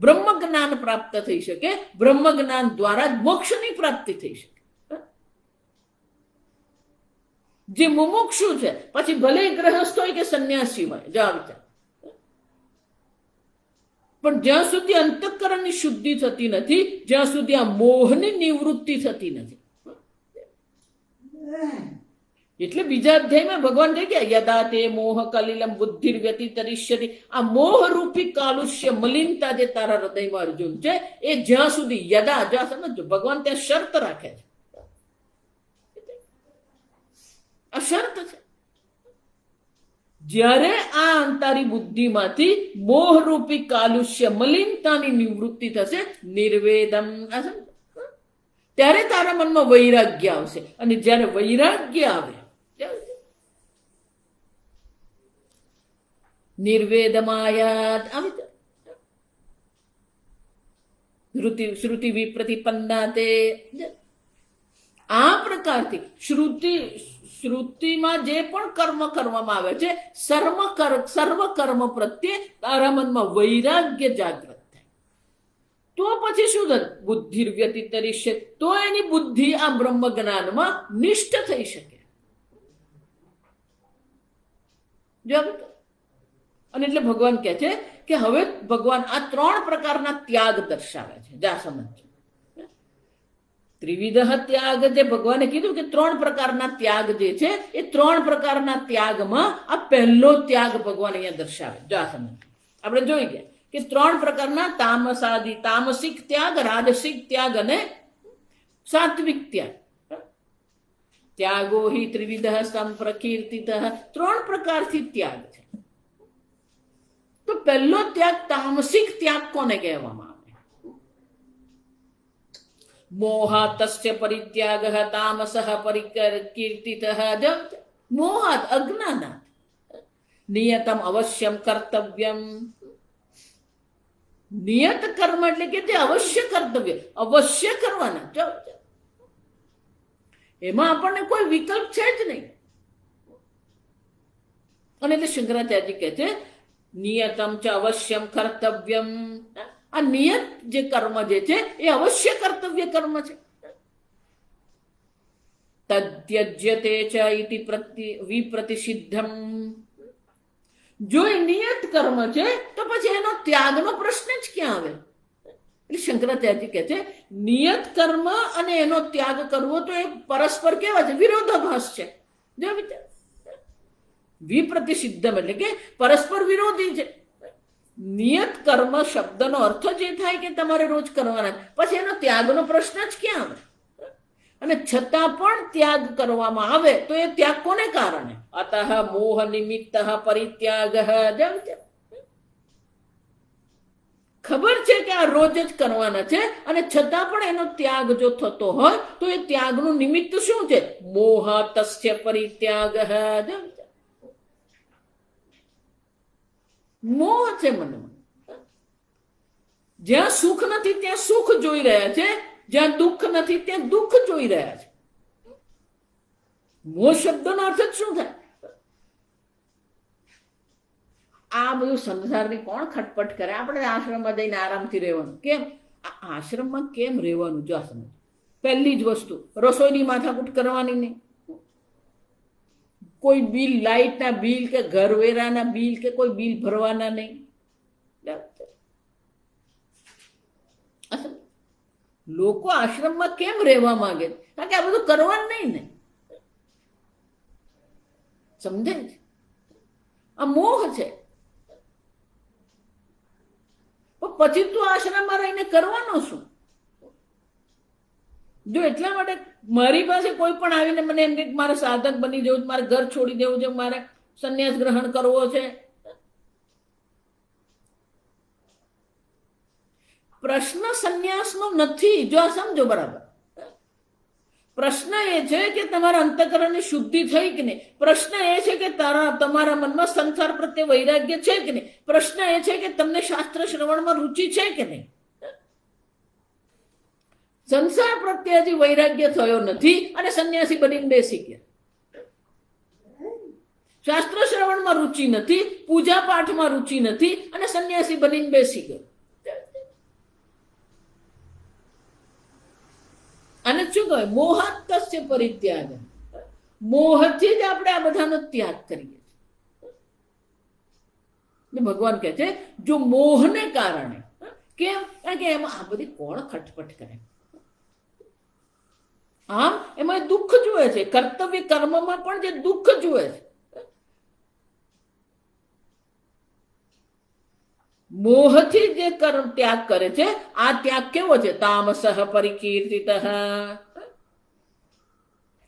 બ્રહ્મ જ્ઞાન પ્રાપ્ત થઈ શકે, બ્રહ્મ જ્ઞાન દ્વારા જ મોક્ષની પ્રાપ્તિ થઈ શકે. જે મુમુક્ષુ છે, પછી ભલે ગ્રહસ્થ હોય કે સંન્યાસી હોય, જવાબ છે, પણ જ્યાં સુધી અંતઃકરણની શુદ્ધિ થતી નથી, જ્યાં સુધી આ મોહની નિવૃત્તિ થતી નથી. એટલે બીજા અધ્યાયમાં ભગવાન કહે કે યદા તે મોહ કલિલમ બુદ્ધિર વ્યતિતરિષ્યતિ. આ મોહરૂપી કાલુષ્ય, મલિનતા જે તારા હૃદયમાં અર્જુન છે, એ જ્યાં સુધી યદા, જ્યાં સમજો ભગવાન ત્યાં શરત રાખે છે. આ શરત છે. જ્યારે આ અંતારી બુદ્ધિમાંથી મોહરૂપી કાલુષ્ય, મલિનતાની નિવૃત્તિ થશે, નિર્વેદમ, ત્યારે તારા મનમાં વૈરાગ્ય આવશે. અને જ્યારે વૈરાગ્ય આવે, નિર્વેદમાયાત શ્રુતિ વિપ્રતિપન્ના. તે આ પ્રકારથી શ્રુતિમાં જે પણ કર્મ કરવામાં આવે છે, સર્વ કર્મ પ્રત્યે તારા મનમાં વૈરાગ્ય જાગૃત થાય. તો પછી શું થાય? બુદ્ધિ વ્યતિતરિષ્ય. તો એની બુદ્ધિ આ બ્રહ્મ જ્ઞાનમાં નિષ્ઠ થઈ શકે. જો અને એટલે ભગવાન કહે છે કે હવે ભગવાન આ 3 પ્રકારના ત્યાગ દર્શાવે છે. જા સમજ. ત્રિવિધ ત્યાગ જે ભગવાને કીધું કે 3 પ્રકારના ત્યાગ જે છે એ 3 પ્રકારના ત્યાગમાં આ પહેલો ત્યાગ ભગવાન અહીંયા દર્શાવે. જા સમજ. આપણે જોઈ ગયા કે 3 પ્રકારના તામસિક ત્યાગ, રાજસિક ત્યાગ અને સાત્વિક ત્યાગ. ત્યાગો હિ ત્રિવિધ સંપ્રકીર્તિત. 3 પ્રકારથી ત્યાગ છે. તો પહેલો ત્યાગ તામસિક ત્યાગ કોને કહેવામાં આવે? મોહાતસ્ય પરિત્યાગ તામસઃ પરિકીર્તિત. મોહાત અજ્ઞાનાત. નિયતમ અવશ્યમ કર્તવ્યમ. નિયત કર્મ એટલે કે જે અવશ્ય કર્તવ્ય, અવશ્ય કરવાના. એમાં આપણને કોઈ વિકલ્પ છે જ નહીં. અને એટલે શંકરાચાર્યજી કહે છે નિયતમ ચ અવશ્યમ કર્તવ્યમ. આ નિયત જે કર્મ જે છે એ અવશ્ય કર્તવ્ય કર્મ છે. તદ્યજ્યતે ચ ઇતિ વિપ્રતિષિદ્ધમ. જો એ નિયત કર્મ છે તો પછી એનો ત્યાગનો પ્રશ્ન જ ક્યાં આવે? એટલે શંકરાચાર્યજી કહે છે નિયત કર્મ અને એનો ત્યાગ કરવો તો એ પરસ્પર કેવા છે? વિરોધાભાસ છે. જો વિચાર, વિપ્રતિષિદ્ધમ એટલે કે પરસ્પર વિરોધી છે. નિયત કર્મ શબ્દનો અર્થ જે થાય કે તમારે રોજ કરવાના, પછી એનો ત્યાગનો પ્રશ્ન જ ક્યાં આવે? અને છતાં પણ ત્યાગ કરવામાં આવે તો એ ત્યાગ કોને કારણે? અતઃ મોહ નિમિત્ત પરિત્યાગ. ખબર છે કે આ રોજ જ કરવાના છે અને છતાં પણ એનો ત્યાગ જો થતો હોય તો એ ત્યાગનું નિમિત્ત શું છે? મોહ તસ્ય પરિત્યાગ. મોહ છે મનમાં. જ્યાં સુખ નથી ત્યાં સુખ જોઈ રહ્યા છે, જ્યાં દુઃખ નથી ત્યાં દુઃખ જોઈ રહ્યા છે. મોહ શબ્દનો અર્થ જ શું થાય? આ બધું સંસારની કોણ ખટપટ કરે? આપણે આશ્રમમાં જઈને આરામથી રહેવાનું. કેમ? આ આશ્રમમાં કેમ રહેવાનું? જો સમજ. પહેલી જ વસ્તુ, રસોઈની માથાકૂટ કરવાની નહીં. કોઈ બિલ, લાઇટના બિલ કે ઘરવેરાના બિલ કે કોઈ બિલ ભરવાના નહીં. લોકો આશ્રમમાં કેમ રહેવા માંગે? કારણ કે આ બધું કરવાનું નહીં ને. સમજે છે? આ મોહ છે. પછી તું આશ્રમમાં રહીને કરવાનો શું? જો એટલા માટે મારી પાસે કોઈ પણ આવીને મને એમ કે મારે સાધક બની જવું, મારે ઘર છોડી દેવું છે, મારે સંન્યાસ ગ્રહણ કરવો છે, પ્રશ્ન સંન્યાસનો નથી. જો આ સમજો બરાબર. પ્રશ્ન એ છે કે તમારા અંતઃકરણની શુદ્ધિ થઈ કે નહીં. પ્રશ્ન એ છે કે તમારા મનમાં સંસાર પ્રત્યે વૈરાગ્ય છે કે નહીં. પ્રશ્ન એ છે કે તમને શાસ્ત્ર શ્રવણમાં રુચિ છે કે નહીં. સંસાર પ્રત્યે હજી વૈરાગ્ય થયો નથી અને સંન્યાસી બનીને બેસી ગયા. શાસ્ત્ર શ્રવણમાં રુચિ નથી, પૂજા પાઠમાં રુચિ નથી અને સંન્યાસી બનીને બેસી ગયો. અને શું કહે? મોહાત્તસ્ય પરિત્યાગ. મોહથી જ આપણે આ બધાનો ત્યાગ કરીએ. ભગવાન કહે છે જો મોહને કારણે. કેમ? કારણ કે એમાં આ બધી કોણ ખટપટ કરે? આમ એમાં દુઃખ જુએ છે. કર્તવ્ય કર્મમાં પણ જે દુઃખ જુએ છે. મોહથી જે કર્મ ત્યાગ કરે છે, આ ત્યાગ કેવો છે? તામસઃ પરિકીર્તિત.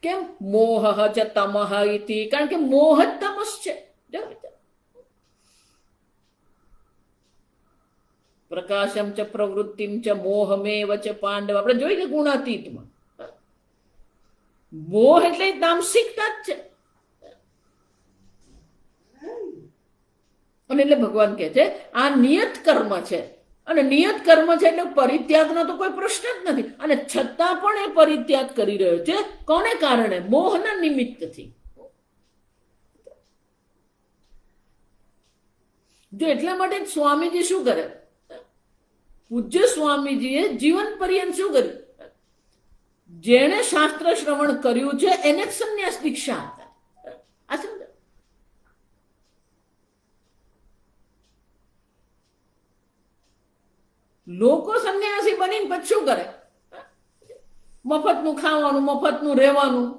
કેમ? મોહ ચ તમઃ ઇતિ. કારણ કે મોહ જ તમસ છે. પ્રકાશમ ચ પ્રવૃત્તિમ ચ મોહમેવ ચ પાંડવ. આપણે જોઈ કે ગુણાતીતમાં મોહ એટલે તામસિકતા જ છે. અને એટલે ભગવાન કહે છે આ નિયત કર્મ છે અને નિયત કર્મ છે એટલે પરિત્યાગનો તો કોઈ પ્રશ્ન જ નથી. અને છતાં પણ એ પરિત્યાગ કરી રહ્યો છે. કોને કારણે? મોહના નિમિત્તથી. જો એટલા માટે સ્વામીજી શું કરે? પૂજ્ય સ્વામીજીએ જીવન પર્યંત શું કર્યું? જેણે શાસ્ત્ર શ્રવણ કર્યું છે એને જ સંન્યાસ દીક્ષા આપતા. આ સમજ. બનીને પછી શું કરે? મફતનું ખાવાનું, મફતનું રહેવાનું.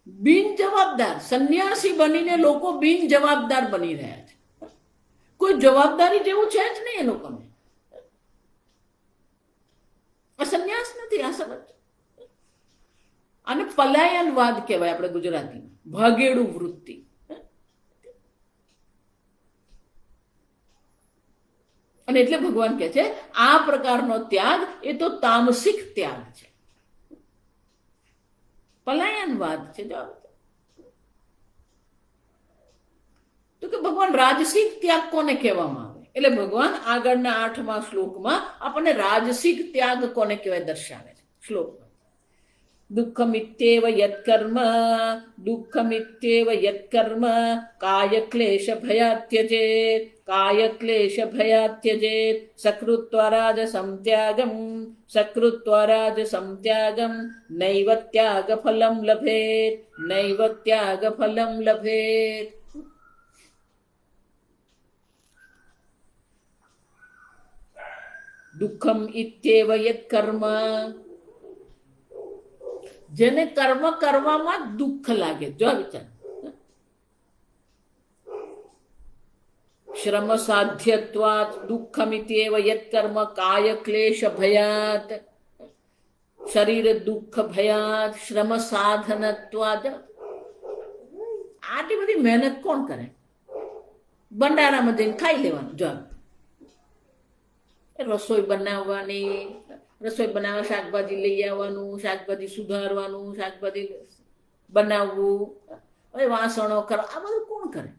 બિન જવાબદાર સંન્યાસી બનીને લોકો બિન જવાબદાર બની રહ્યા છે. કોઈ જવાબદારી જેવું છે જ નહીં એ લોકોને. આ સંન્યાસ નથી, આ સમજ. અને પલાયનવાદ કહેવાય આપણે ગુજરાતીમાં, ભાગેડું વૃત્તિ. અને એટલે ભગવાન કહે છે આ પ્રકારનો ત્યાગ એ તો તામસિક ત્યાગ છે, પલાયનવાદ છે. તો કે ભગવાન રાજસિક ત્યાગ કોને કહેવામાં આવે? એટલે ભગવાન આગળના 8મા શ્લોકમાં આપણને રાજસિક ત્યાગ કોને કહેવાય દર્શાવે છે. શ્લોકમાં દુઃખમિત્યેવ યત્કર્મ, દુઃખમિત્યેવ યત્કર્મ કાય ક્લેશ ભયાત્યજેત, કાય ક્લેશ ભયાત્યજેત, સકૃત્વા રાજસં ત્યાગમ, સકૃત્વા રાજસં ત્યાગમ નૈવ ત્યાગ ફલમ લભેત, નૈવ ત્યાગ ફલમ લભેત. દુઃખમ ઇત્યેવ યત્કર્મ, જેને કર્મ કરવામાં દુઃખ લાગે. જો વિચાર, શ્રમ સાધ્યત્વાત દુઃખમિત્યેવ યત્કર્મ કાય ક્લેશ ભયાત, શરીર દુઃખ ભયાત, શ્રમ સાધનત્વાદ. આટલી બધી મહેનત કોણ કરે? ભંડારામાં જઈને ખાઈ લેવાનું. જો રસોઈ બનાવવાની, રસોઈ બનાવવા શાકભાજી લઈ આવવાનું, શાકભાજી સુધારવાનું, શાકભાજી બનાવવું, હવે વાસણો કરવા, આ બધું કોણ કરે?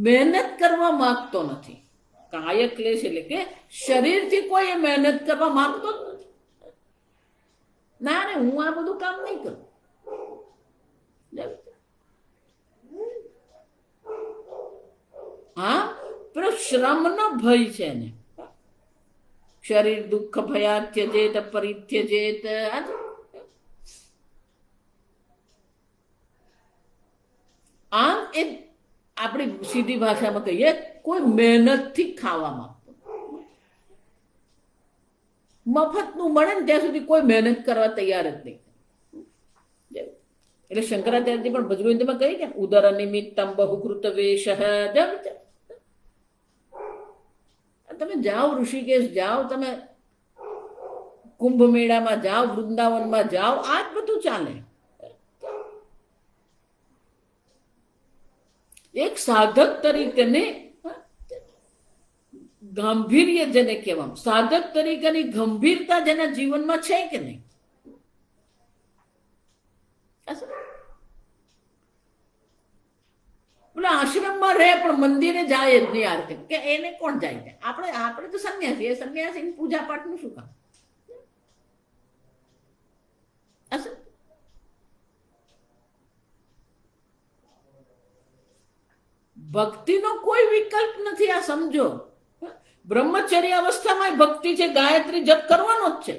મહેનત કરવા માંગતો નથી. કાય ક્લેશ એટલે કે શરીરથી કોઈ મહેનત કરવા માંગતો જ નથી. ના રે, હું આ બધું કામ નહીં કરું. હા, pero શ્રમનો ભય છે ને. શરીર દુઃખ ભયાત્યજેત પરિત્યજેત. આમ એ આપણી સીધી ભાષામાં કહીએ, કોઈ મહેનતથી ખાવા માંગતો, મફતનું મળે ને ત્યાં સુધી કોઈ મહેનત કરવા તૈયાર જ નહીં. એટલે શંકરાચાર્યજી પણ ભજગોવિંદમાં કહી કે ઉદર નિમિત્તમ બહુકૃત વેશ. તમે જાઓ ઋષિકેશ જાઓ, તમે કુંભ મેળામાં જાઓ, વૃંદાવનમાં જાઓ, આ જ બધું ચાલે. એક સાધક તરીકે ને ગાંભીર્ય જેને કહેવામાં, સાધક તરીકેની ગંભીરતા જેના જીવનમાં છે કે નહીં? પેલા આશ્રમમાં રહે પણ મંદિરે જાય જ નહીં. આરતી કે એને કોણ જાય છે? આપણે તો સંન્યાસી, એ સંન્યાસી પૂજા પાઠનું શું કામ? ભક્તિનો કોઈ વિકલ્પ નથી. આ સમજો, બ્રહ્મચર્ય અવસ્થામાં ભક્તિ છે, ગાયત્રી જપ કરવાનો જ છે.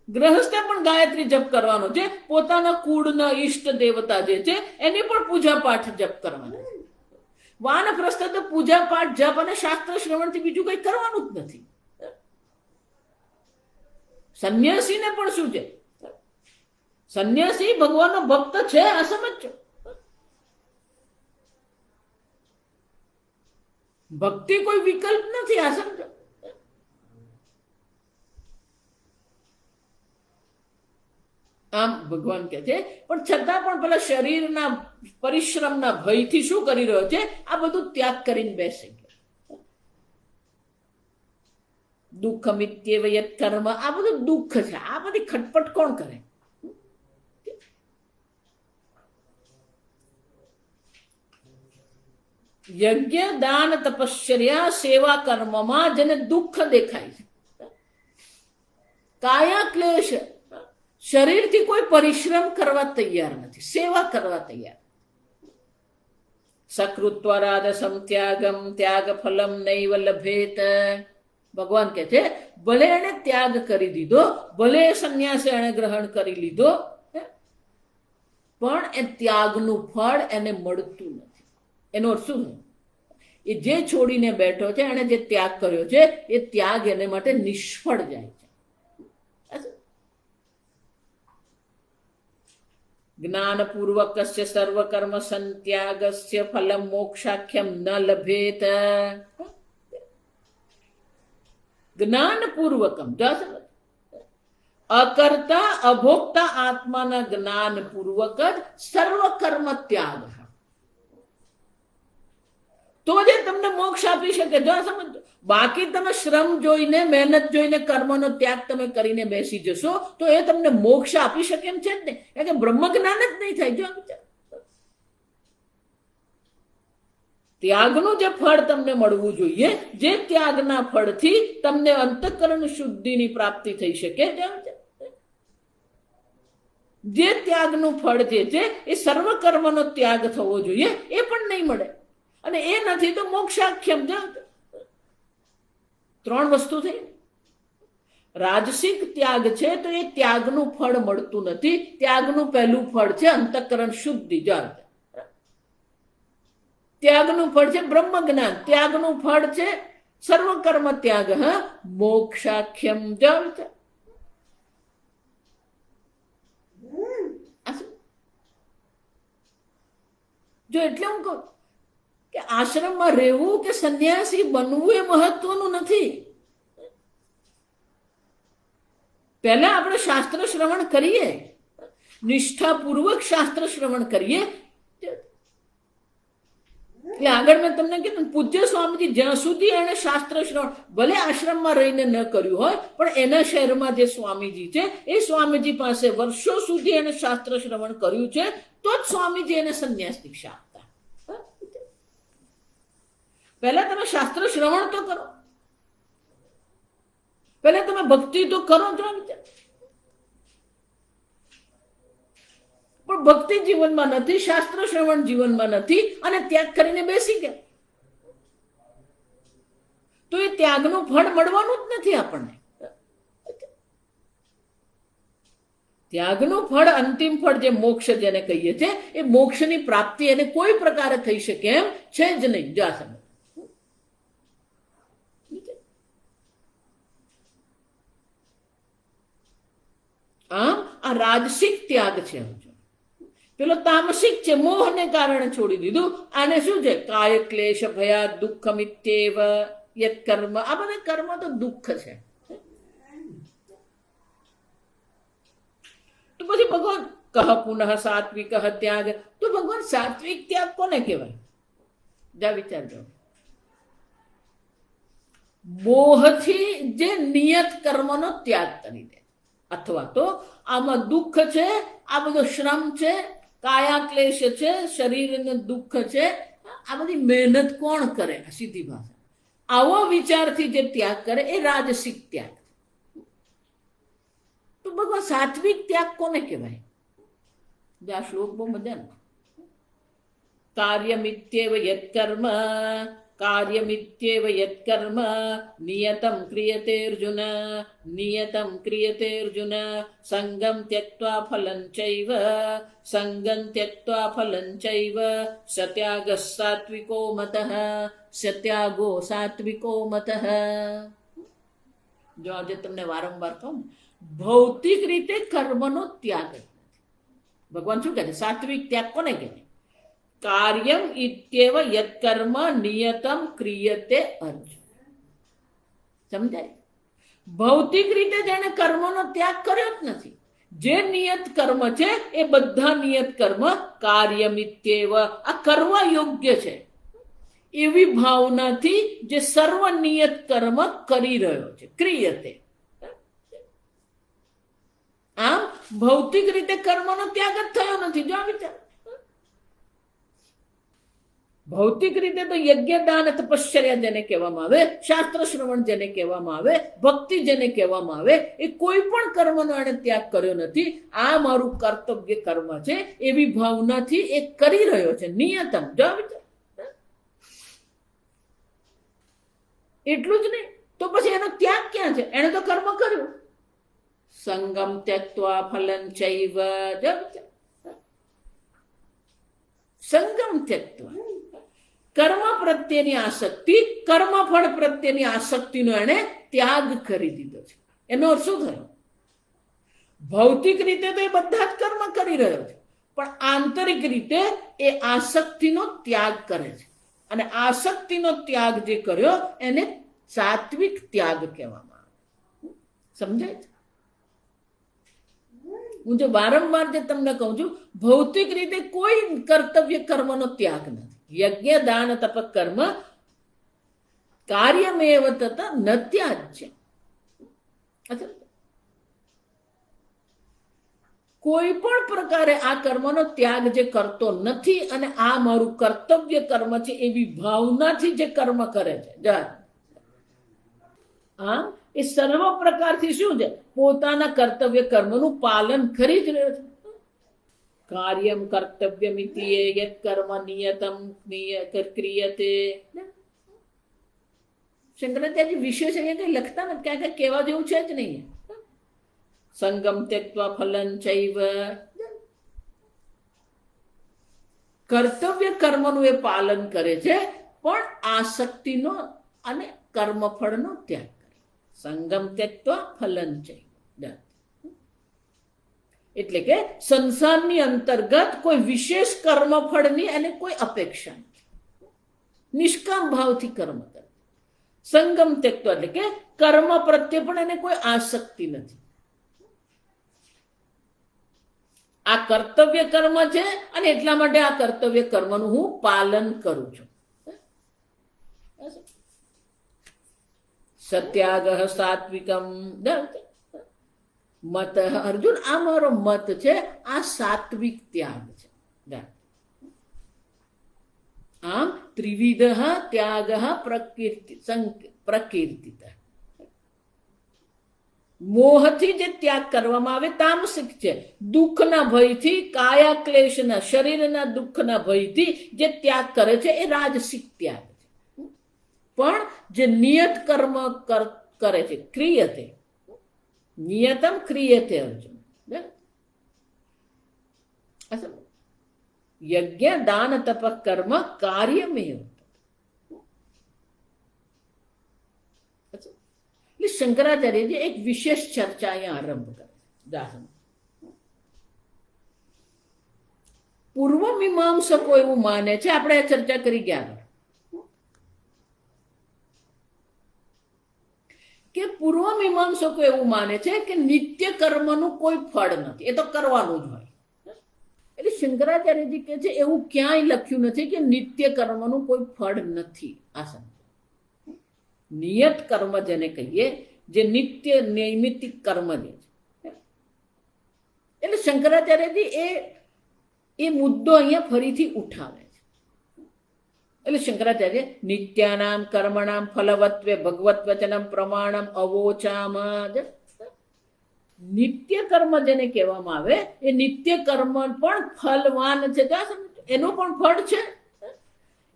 ગ્રહસ્થે પણ ગાયત્રી જપ કરવાનો છે. પોતાના કુળના ઈષ્ટ દેવતા જે છે એની પણ પૂજા પાઠ જપ કરવાનો. વાનપ્રસ્થ તો પૂજા પાઠ જપ અને શાસ્ત્ર શ્રવણથી બીજું કઈ કરવાનું જ નથી. સંન્યાસીને પણ શું છે? સંન્યાસી ભગવાનનો ભક્ત છે, આ સમજો. ભક્તિ કોઈ વિકલ્પ નથી, આ સમજો. આમ ભગવાન કહે છે, પણ છતાં પણ પેલા શરીરના પરિશ્રમના ભયથી શું કરી રહ્યો છે? આ બધું ત્યાગ કરીને બેસે. દુઃખ મિત્યેવ યત કર્મ, આ બધું દુઃખ છે. આ બધી ખટપટ કોણ કરે? યજ્ઞ દાન તપશ્ચર્યા સેવા કર્મમાં જેને દુઃખ દેખાય છે, કાયા ક્લેશ, શરીરથી કોઈ પરિશ્રમ કરવા તૈયાર નથી, સેવા કરવા તૈયાર. સકૃત્વા રાજસમ ત્યાગમ ત્યાગ ફલમ નૈવ લભેત. ભગવાન કહે છે, ભલે એને ત્યાગ કરી દીધો, ભલે સંન્યાસ એને ગ્રહણ કરી લીધો, પણ એ ત્યાગનું ફળ એને મળતું નથી. એનો અર્થ શું? એ જે છોડીને બેઠો છે, એને જે ત્યાગ કર્યો છે, એ ત્યાગ એને માટે નિષ્ફળ જાય છે. જ્ઞાનપૂર્વકસ્ય સર્વકર્મ સંત્યાગસ્ય ફલમ મોક્ષાખ્યમ ન લભેત. જ્ઞાનપૂર્વકમ, અકર્તા અભોક્તા આત્માના જ્ઞાનપૂર્વક જ સર્વકર્મ ત્યાગ, તો જે તમને મોક્ષ આપી શકે. જો સમજો, બાકી તમે શ્રમ જોઈને, મહેનત જોઈને કર્મનો ત્યાગ તમે કરીને બેસી જશો તો એ તમને મોક્ષ આપી શકે એમ છે જ નહીં, કારણ કે બ્રહ્મ જ્ઞાન જ નહીં થાય. જો ત્યાગનું જે ફળ તમને મળવું જોઈએ, જે ત્યાગના ફળથી તમને અંતઃકરણ શુદ્ધિની પ્રાપ્તિ થઈ શકે, જે ત્યાગનું ફળ જે છે એ સર્વ કર્મનો ત્યાગ થવો જોઈએ, એ પણ નહીં મળે. અને એ નથી તો મોક્ષાખ્યમ. ત્રણ વસ્તુ થઈ. રાજસિક ત્યાગ છે તો એ ત્યાગનું ફળ મળતું નથી. ત્યાગનું પહેલું ફળ છે અંતઃકરણ શુદ્ધિ. ત્યાગનું ફળ છે બ્રહ્મ જ્ઞાન. ત્યાગનું ફળ છે સર્વકર્મ ત્યાગ. મોક્ષાખ્યમ. જો એટલે હું કહું કે આશ્રમમાં રહેવું કે સંન્યાસી બનવું એ મહત્વનું નથી. પહેલા આપણે શાસ્ત્ર શ્રવણ કરીએ, નિષ્ઠાપૂર્વક શાસ્ત્ર શ્રવણ કરીએ. એટલે આગળ મેં તમને કીધું, પૂજ્ય સ્વામીજી જ્યાં સુધી એને શાસ્ત્ર શ્રવણ ભલે આશ્રમમાં રહીને ન કર્યું હોય, પણ એના શહેરમાં જે સ્વામીજી છે એ સ્વામીજી પાસે વર્ષો સુધી એને શાસ્ત્ર શ્રવણ કર્યું છે, તો જ સ્વામીજી એને સંન્યાસ દીક્ષા આપતા. પહેલા તમે શાસ્ત્ર શ્રવણ તો કરો, પહેલા તમે ભક્તિ તો કરો. પણ ભક્તિ જીવનમાં નથી, શાસ્ત્ર શ્રવણ જીવનમાં નથી, અને ત્યાગ કરીને બેસી ગયા તો એ ત્યાગનું ફળ મળવાનું જ નથી આપણને. ત્યાગનું ફળ, અંતિમ ફળ, જે મોક્ષ જેને કહીએ છીએ, એ મોક્ષની પ્રાપ્તિ એને કોઈ પ્રકારે થઈ શકે એમ છે જ નહીં. જા સમજ. આમ આ રાજસિક ત્યાગ છે. પેલો તામસિક છે, મોહને કારણે છોડી દીધું. આને શું છે? કાય ક્લેશ ભયા દુઃખ મિત્યેવ યત કર્મ. આ બધા કર્મ તો દુઃખ છે. તો પછી ભગવાન કહ પુનઃ સાત્વિક ત્યાગ. તો ભગવાન સાત્વિક ત્યાગ કોને કહેવાય? જા વિચારજો. મોહથી જે નિયત કર્મનો ત્યાગ કરી દે, અથવા તો આમાં દુઃખ છે, આ બધો શ્રમ છે, કાયા ક્લેશ છે, શરીરનું દુઃખ છે, આ બધી મહેનત કોણ કરે? સીધી ભાષા, આવો વિચારથી જે ત્યાગ કરે એ રાજસિક ત્યાગ. તો ભગવાન સાત્વિક ત્યાગ કોને કહેવાય? આ શ્લોક બહુ મજાનો. કાર્યમિત્યેવ યત કર્મ, કાર્યમિત્યેવ યત કર્મ નિયતમ ક્રિયતે અર્જુન, નિયતમ ક્રિયતે અર્જુન, સંગમ ત્યક્ત્વા ફલં ચૈવ, સંગમ ત્યક્ત્વા ફલં ચૈવ, સત્યાગ સાત્વિકો મતઃ, સત્યાગો સાત્વિકો મતઃ. જો આજે તમને વારંવાર કહું, ભૌતિક રીતે કર્મનો ત્યાગ. ભગવાન શું કહે છે? સાત્વિક ત્યાગ કોને કહે? કાર્યમ ઇત્યેવ યત કર્મ નિયતમ ક્રિયતે અર્જુન. સમજાય? ભૌતિક રીતે જેને કર્મનો ત્યાગ કર્યો જ નથી. જે નિયત કર્મ છે એ બધા નિયત કર્મ કાર્યમિત્યેવ, આ કરવા યોગ્ય છે એવી ભાવનાથી જે સર્વ નિયત કર્મ કરી રહ્યો છે, ક્રિયતે. આમ ભૌતિક રીતે કર્મનો ત્યાગ જ થયો નથી. જો વિચાર, ભૌતિક રીતે તો યજ્ઞ દાન તપશ્ચર્યા જેને કહેવામાં આવે, શાસ્ત્ર શ્રવણ જેને કહેવામાં આવે, ભક્તિ જેને કહેવામાં આવે, એ કોઈ પણ કર્મનો એને ત્યાગ કર્યો નથી. આ મારું કર્તવ્ય કર્મ છે એવી ભાવનાથી એ કરી રહ્યો છે, નિયતમ. જો એટલું જ નહીં તો પછી એનો ત્યાગ ક્યાં છે? એને તો કર્મ કર્યું. સંગમ ત્યક્ત્વા ફલં ચૈવ. સંગમ ત્યક્ત્વા. કર્મ પ્રત્યેની આસક્તિ, કર્મફળ પ્રત્યેની આસક્તિનો એને ત્યાગ કરી દીધો છે. એનો અર્થ શું થયો? ભૌતિક રીતે તો એ બધા જ કર્મ કરી રહ્યો છે, પણ આંતરિક રીતે એ આસક્તિનો ત્યાગ કરે છે. અને આસક્તિનો ત્યાગ જે કર્યો એને સાત્વિક ત્યાગ કહેવામાં આવે. સમજાય છે? હું જે વારંવાર જે તમને કહું છું, ભૌતિક રીતે કોઈ કર્તવ્ય કર્મનો ત્યાગ નથી. યજ્ઞ દાન તપ કર્મ કાર્યમેવ તત ન ત્યાજ્ય. કોઈ પણ પ્રકારે આ કર્મનો ત્યાગ જે કરતો નથી અને આ મારું કર્તવ્ય કર્મ છે એવી ભાવનાથી જે કર્મ કરે છે, એ સર્વ પ્રકારથી શું છે? પોતાના કર્તવ્ય કર્મનું પાલન કરી જ રહ્યો છે. કાર્યમ કર્તવ્યમિતિ યત કર્મ નિયતમ ક્રિયતે. શંકરાચાર્ય વિશેષ અહીંયા કઈ લખતા નથી, ક્યાં કઈ કહેવા જેવું છે જ નહીં. સંગમ ત્યક્ત્વા ફલં ચૈવ. કર્તવ્ય કર્મનું એ પાલન કરે છે, પણ આસક્તિનો અને કર્મફળનો ત્યાગ કરે. સંગમ ત્યક્ત્વા ફલં ચૈવ. એટલે કે સંસારની અંતર્ગત કોઈ વિશેષ કર્મફળની અને કોઈ અપેક્ષા નથી. નિષ્કામ ભાવથી કર્મ કરે. સંગમ ત્યક્ત્વા એટલે કે કર્મ પ્રત્યે પણ એને કોઈ આસક્તિ નથી. આ કર્તવ્ય કર્મ છે અને એટલા માટે આ કર્તવ્ય કર્મનું હું પાલન કરું છું. સત્યાગ સાત્વિકમ મત. અર્જુન, આ મારો મત છે, આ સાત્વિક ત્યાગ છે. આમ ત્રિવિધ ત્યાગ પ્રકીર્તિત. મોહથી જે ત્યાગ કરવામાં આવે તામસિક છે. દુઃખના ભયથી, કાયા ક્લેશના, શરીરના દુઃખના ભયથી જે ત્યાગ કરે છે એ રાજસિક ત્યાગ છે. પણ જે નિયત કર્મ કરે છે, ક્રિયતે, નિયતમ ક્રિયતે. અર્જુન, યજ્ઞ દાન તપ કર્મ કાર્યમેવ. શંકરાચાર્યજી એક વિશેષ ચર્ચા અહીંયા આરંભ કરે. પૂર્વ મીમાંસકો એવું માને છે, આપણે આ ચર્ચા કરી ગયા કે પૂર્વ મીમાંસકો એવું માને છે કે નિત્ય કર્મનું કોઈ ફળ નથી, એ તો કરવાનું જ હોય. એટલે શંકરાચાર્યજી કહે છે એવું ક્યાંય લખ્યું નથી કે નિત્ય કર્મનું કોઈ ફળ નથી. આ નિયત કર્મ જેને કહીએ, જે નિત્ય નૈમિતિક કર્મ જે છે, એટલે શંકરાચાર્યજી એ મુદ્દો અહીંયા ફરીથી ઉઠાવે છે. એટલે શંકરાચાર્ય નિત્યાનામ કર્મણામ ફલવત્વે ભગવત વચનમ પ્રમાણમ અવોચામ. નિત્ય કર્મ જેને કહેવામાં આવે એ નિત્ય કર્મ પણ ફલવાન છે. એનું પણ ફળ છે.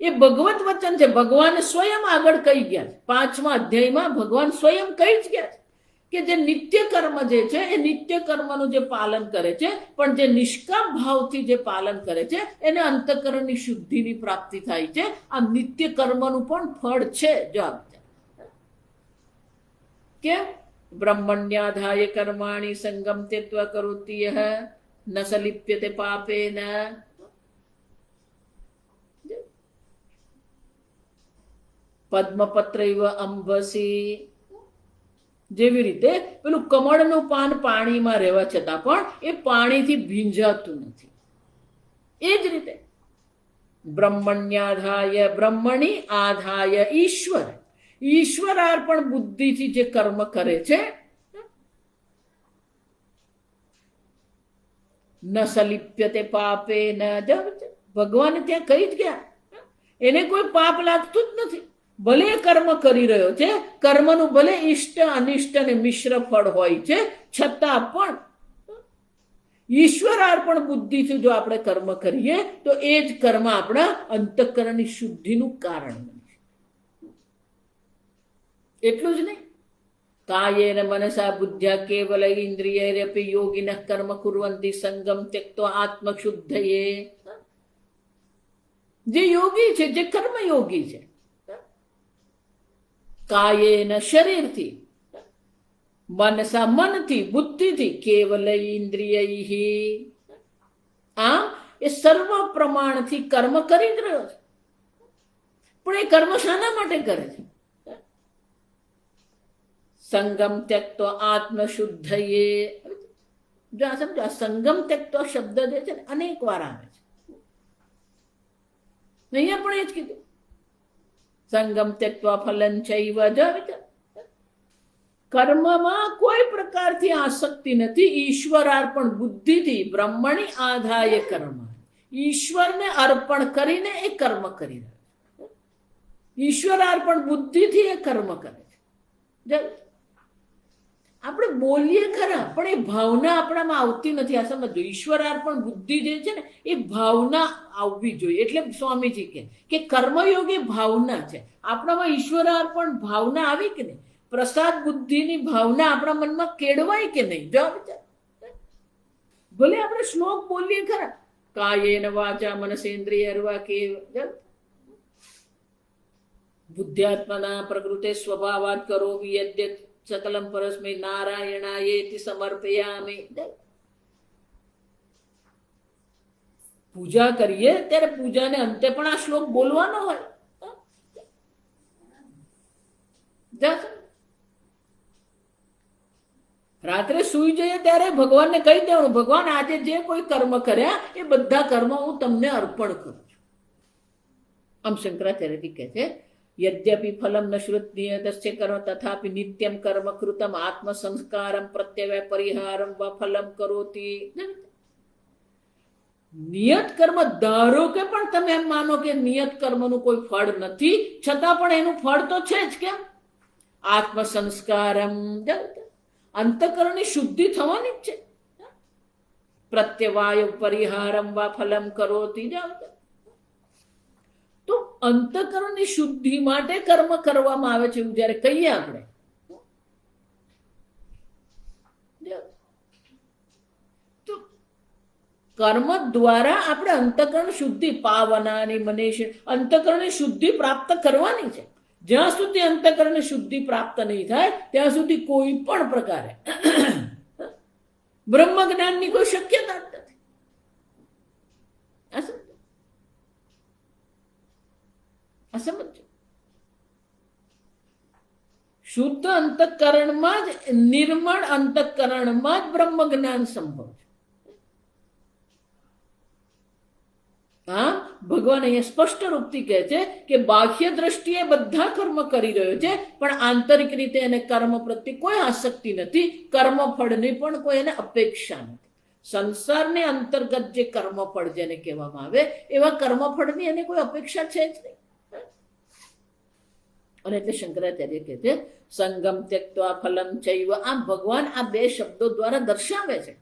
એ ભગવત વચન છે. ભગવાન સ્વયં આગળ કહી ગયા છે. 5મા અધ્યાયમાં ભગવાન સ્વયં કહી જ ગયા છે કે જે નિત્ય કર્મ જે છે એ નિત્ય કર્મનું જે પાલન કરે છે, પણ જે નિષ્કામ ભાવથી જે પાલન કરે છે એને અંતઃકરણની શુદ્ધિની પ્રાપ્તિ થાય છે. આ નિત્ય કર્મનું પણ ફળ છે. જવાબ કેમ? બ્રહ્મણ્યાધાય કર્માણિ સંગમ ત્યક્ત્વા કરોતિ યઃ ન સલિપ્યતે પાપેન. પદ્મપત્રૈવ અંબસી. જેવી રીતે પેલું કમળનું પાન પાણીમાં રહેવા છતાં પણ એ પાણીથી ભીંજાતું નથી, એ જ રીતે બ્રહ્મણ્યાધાય, બ્રહ્મણી આધાય ઈશ્વર, ઈશ્વરાર્પણ બુદ્ધિથી જે કર્મ કરે છે, ન સલિપ્યતે પાપે ન. ભગવાન ત્યાં કહી જ ગયા, એને કોઈ પાપ લાગતું જ નથી. ભલે કર્મ કરી રહ્યો છે, કર્મનું ભલે ઇષ્ટ અનિષ્ટ અને મિશ્ર ફળ હોય છે, છતાં પણ ઈશ્વરાર્પણ બુદ્ધિથી જો આપણે કર્મ કરીએ તો એ જ કર્મ આપણા અંતઃકરણની શુદ્ધિનું કારણ બને. એટલું જ નહીં, કાયેન મનસા બુદ્ધ્યા કેવલ ઇન્દ્રિયૈરપી યોગિનઃ કર્મ કુર્વન્તિ સંગમ ત્યક્ત્વા આત્મશુદ્ધયે. જે યોગી છે, જે કર્મયોગી છે, કાયેન શરીરથી, મનસા મનથી, બુદ્ધિથી, કેવલ ઇન્દ્રિયૈ, આમ એ સર્વ પ્રમાણથી કર્મ કરી જ રહ્યો છે. પણ એ કર્મ શાના માટે કરે છે? સંગમ ત્યક્તો આત્મશુદ્ધયે. જો આ સમજો, આ સંગમ ત્યક્તો શબ્દ જે છે ને અનેક વાર આવે છે. અહીંયા પણ એ જ કીધું, સંગમ ત્યક્વા ફલન ચૈવ. કર્મમાં કોઈ પ્રકારથી આસક્તિ નથી. ઈશ્વરાર્પણ બુદ્ધિથી બ્રહ્મણી આધાય કર્મ, ઈશ્વરને અર્પણ કરીને એ કર્મ કરી રહ્યો છે. ઈશ્વરાર્પણ બુદ્ધિથી એ કર્મ કરે છે. આપણે બોલીએ ખરા, પણ એ ભાવના આપણામાં આવતી નથી. આ સમજો, ઈશ્વરાર્પણ બુદ્ધિ જે છે ને એ ભાવના આવવી જોઈએ. એટલે સ્વામીજી કે કર્મયોગ એ ભાવના છે. આપણામાં ઈશ્વરાર્પણ ભાવના આવી કે નહીં? પ્રસાદ બુદ્ધિની ભાવના આપણા મનમાં કેળવાય કે નહીં? જવાબ છે. ભલે આપણે શ્લોક બોલીએ ખરા, કાયેન વાચા મનસેન્દ્રિયર્વા કે બુદ્ધ્યાત્મના પ્રકૃતે સ્વભાવાત કરોમિ યદ્યત સકલમ પરસ્મૈ નારાયણાયેતિ સમર્પયામિ. પૂજા કરીએ ત્યારે પૂજાને અંતે પણ આ શ્લોક બોલવાનો હોય. રાત્રે સુઈ જઈએ ત્યારે ભગવાનને કહી દેવાનું, ભગવાન આજે જે કોઈ કર્મ કર્યા એ બધા કર્મ હું તમને અર્પણ કરું છું. આમ શંકરાચાર્યજી કહે છે, યદ્યપિ ફલમ ન શ્રુત્ય કર્મ તથાપિ નિત્યમ કર્મ કૃતમ આત્મસંસ્કારમ પ્રત્યવય પરિહારમ વા ફલમ કરોતિ. નિયત કર્મ ધારો કે પણ તમે એમ માનો કે નિયત કર્મનું કોઈ ફળ નથી, છતાં પણ એનું ફળ તો છે જ. કેમ? આત્મસંસ્કારમ, અંતઃકરણની શુદ્ધિ થવાની જ છે. પ્રત્યવાય પરિહારમ વા ફલમ કરોતિ. તો અંતઃકરણની શુદ્ધિ માટે કર્મ કરવામાં આવે છે એવું જયારે કહીએ આપણે, તો કર્મ દ્વારા આપણે અંતઃકરણ શુદ્ધિ પાવનાની મનીષ અંતઃકરણની શુદ્ધિ પ્રાપ્ત કરવાની છે. જ્યાં સુધી અંતઃકરણની શુદ્ધિ પ્રાપ્ત નહીં થાય ત્યાં સુધી કોઈ પણ પ્રકારે બ્રહ્મ જ્ઞાનની કોઈ શક્યતા નથી. સમજો, શુદ્ધ અંતઃકરણમાં જ, નિર્મળ અંતઃકરણમાં જ બ્રહ્મ જ્ઞાન સંભવ છે. હા, ભગવાન અહીંયા સ્પષ્ટ રૂપથી કહે છે કે બાહ્ય દ્રષ્ટિએ બધા કર્મ કરી રહ્યો છે, પણ આંતરિક રીતે એને કર્મ પ્રત્યે કોઈ આસક્તિ નથી. કર્મફળની પણ કોઈ એને અપેક્ષા નથી. સંસારની અંતર્ગત જે કર્મફળ જેને કહેવામાં આવે એવા કર્મફળની એને કોઈ અપેક્ષા છે જ નહીં. અને એટલે શંકરાચાર્ય કહે છે સંગમ ત્યક્ત્વા ફલમ ચૈવ. આમ ભગવાન આ બે શબ્દો દ્વારા દર્શાવે છે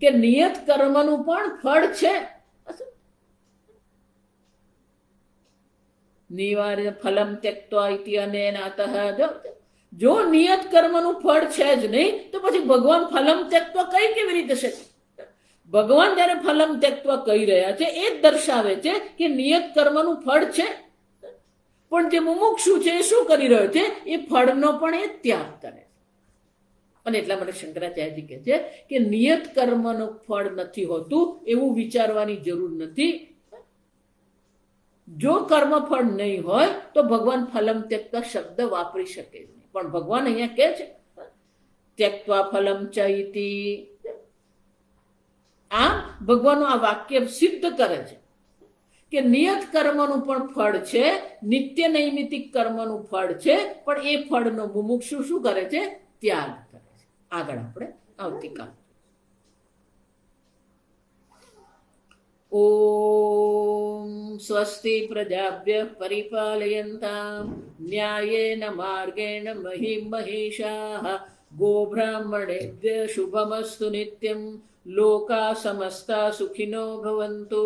કે નિયત કર્મનું પણ ફળ છે. નિવાર્ય ફલમ ત્યક્ત્વા ઇતિ અનેનાતઃ. જો નિયત કર્મનું ફળ છે જ નહીં તો પછી ભગવાન ફલમ ત્યક્ત્વા કઈ કેવી રીતે છે? ભગવાન જયારે ફલમ ત્યક્ત્વા કહી રહ્યા છે એ જ દર્શાવે છે કે નિયત કર્મનું ફળ છે, પણ જે મુમુક્ષુ છે એ શું કરી રહ્યો છે? એ ફળનો પણ એ ત્યાગ કરે છે. અને એટલા માટે શંકરાચાર્યજી કહે છે કે નિયત કર્મનું ફળ નથી હોતું એવું વિચારવાની જરૂર નથી. જો કર્મફળ નહીં હોય તો ભગવાન ફલમ ત્યક્તા શબ્દ વાપરી શકે નહીં. પણ ભગવાન અહીંયા કહે છે ત્યક્ત્વા ફલમ ચૈતિ. આમ ભગવાનનું આ વાક્ય સિદ્ધ કરે છે કે નિયત કર્મનું પણ ફળ છે, નિત્ય નૈમિતિક કર્મનું ફળ છે, પણ એ ફળનો મુમુક્ષુ શું કરે છે? ત્યાગ કરે છે. આગળ આપણે આવતીકાલ. ઓમ સ્વસ્તિ પ્રજાભ્યઃ પરિપાલયન્તામ ન્યાયેન માર્ગેણ મહિં મહિષાઃ ગોબ્રાહ્મણેભ્યઃ શુભમસ્તુ નિત્યં લોકા સમસ્તા સુખિનો ભવन्तु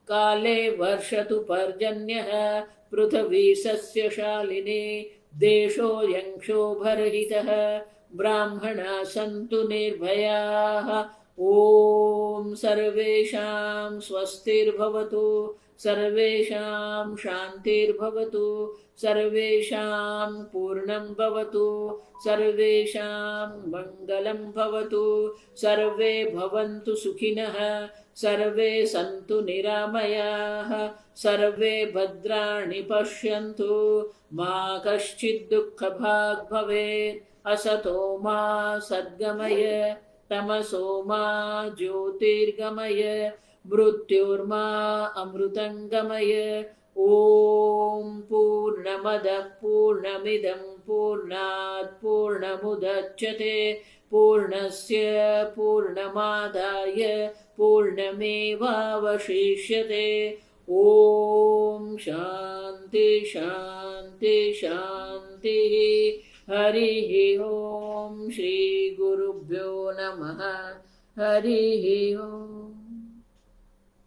કાલે વર્ષતુ પર્જન્યઃ પૃથ્વી સસ્યશાલિની દેશોऽયં ક્ષોભરહિતઃ બ્રાહ્મણા સन्तુ નિર્ભયાઃ. ઓમ સર્વેષાં સ્વસ્તિર્ભવતુ सर्वेषां शान्तिर्भवतु, सर्वेषां पूर्णं भवतु, सर्वेषां मङ्गलं भवतु, सर्वे भवन्तु सुखिनः, सर्वे सन्तु निरामयाः, सर्वे भद्राणि पश्यन्तु, मा कश्चित् दुःखभाग् भवेत्। असतो मा सद्गमय, तमसो मा ज्योतिर्गमय, मृत्युर्मा अमृतङ्गमय। ॐ पूर्णमदः पूर्णमिदं पूर्णात् पूर्णमुदच्यते, पूर्णस्य पूर्णमादाय पूर्णमेवावशिष्यते। ॐ शान्ति शान्ति शान्तिः। हरिः ॐ श्रीगुरुभ्यो नमः। हरिः ॐ।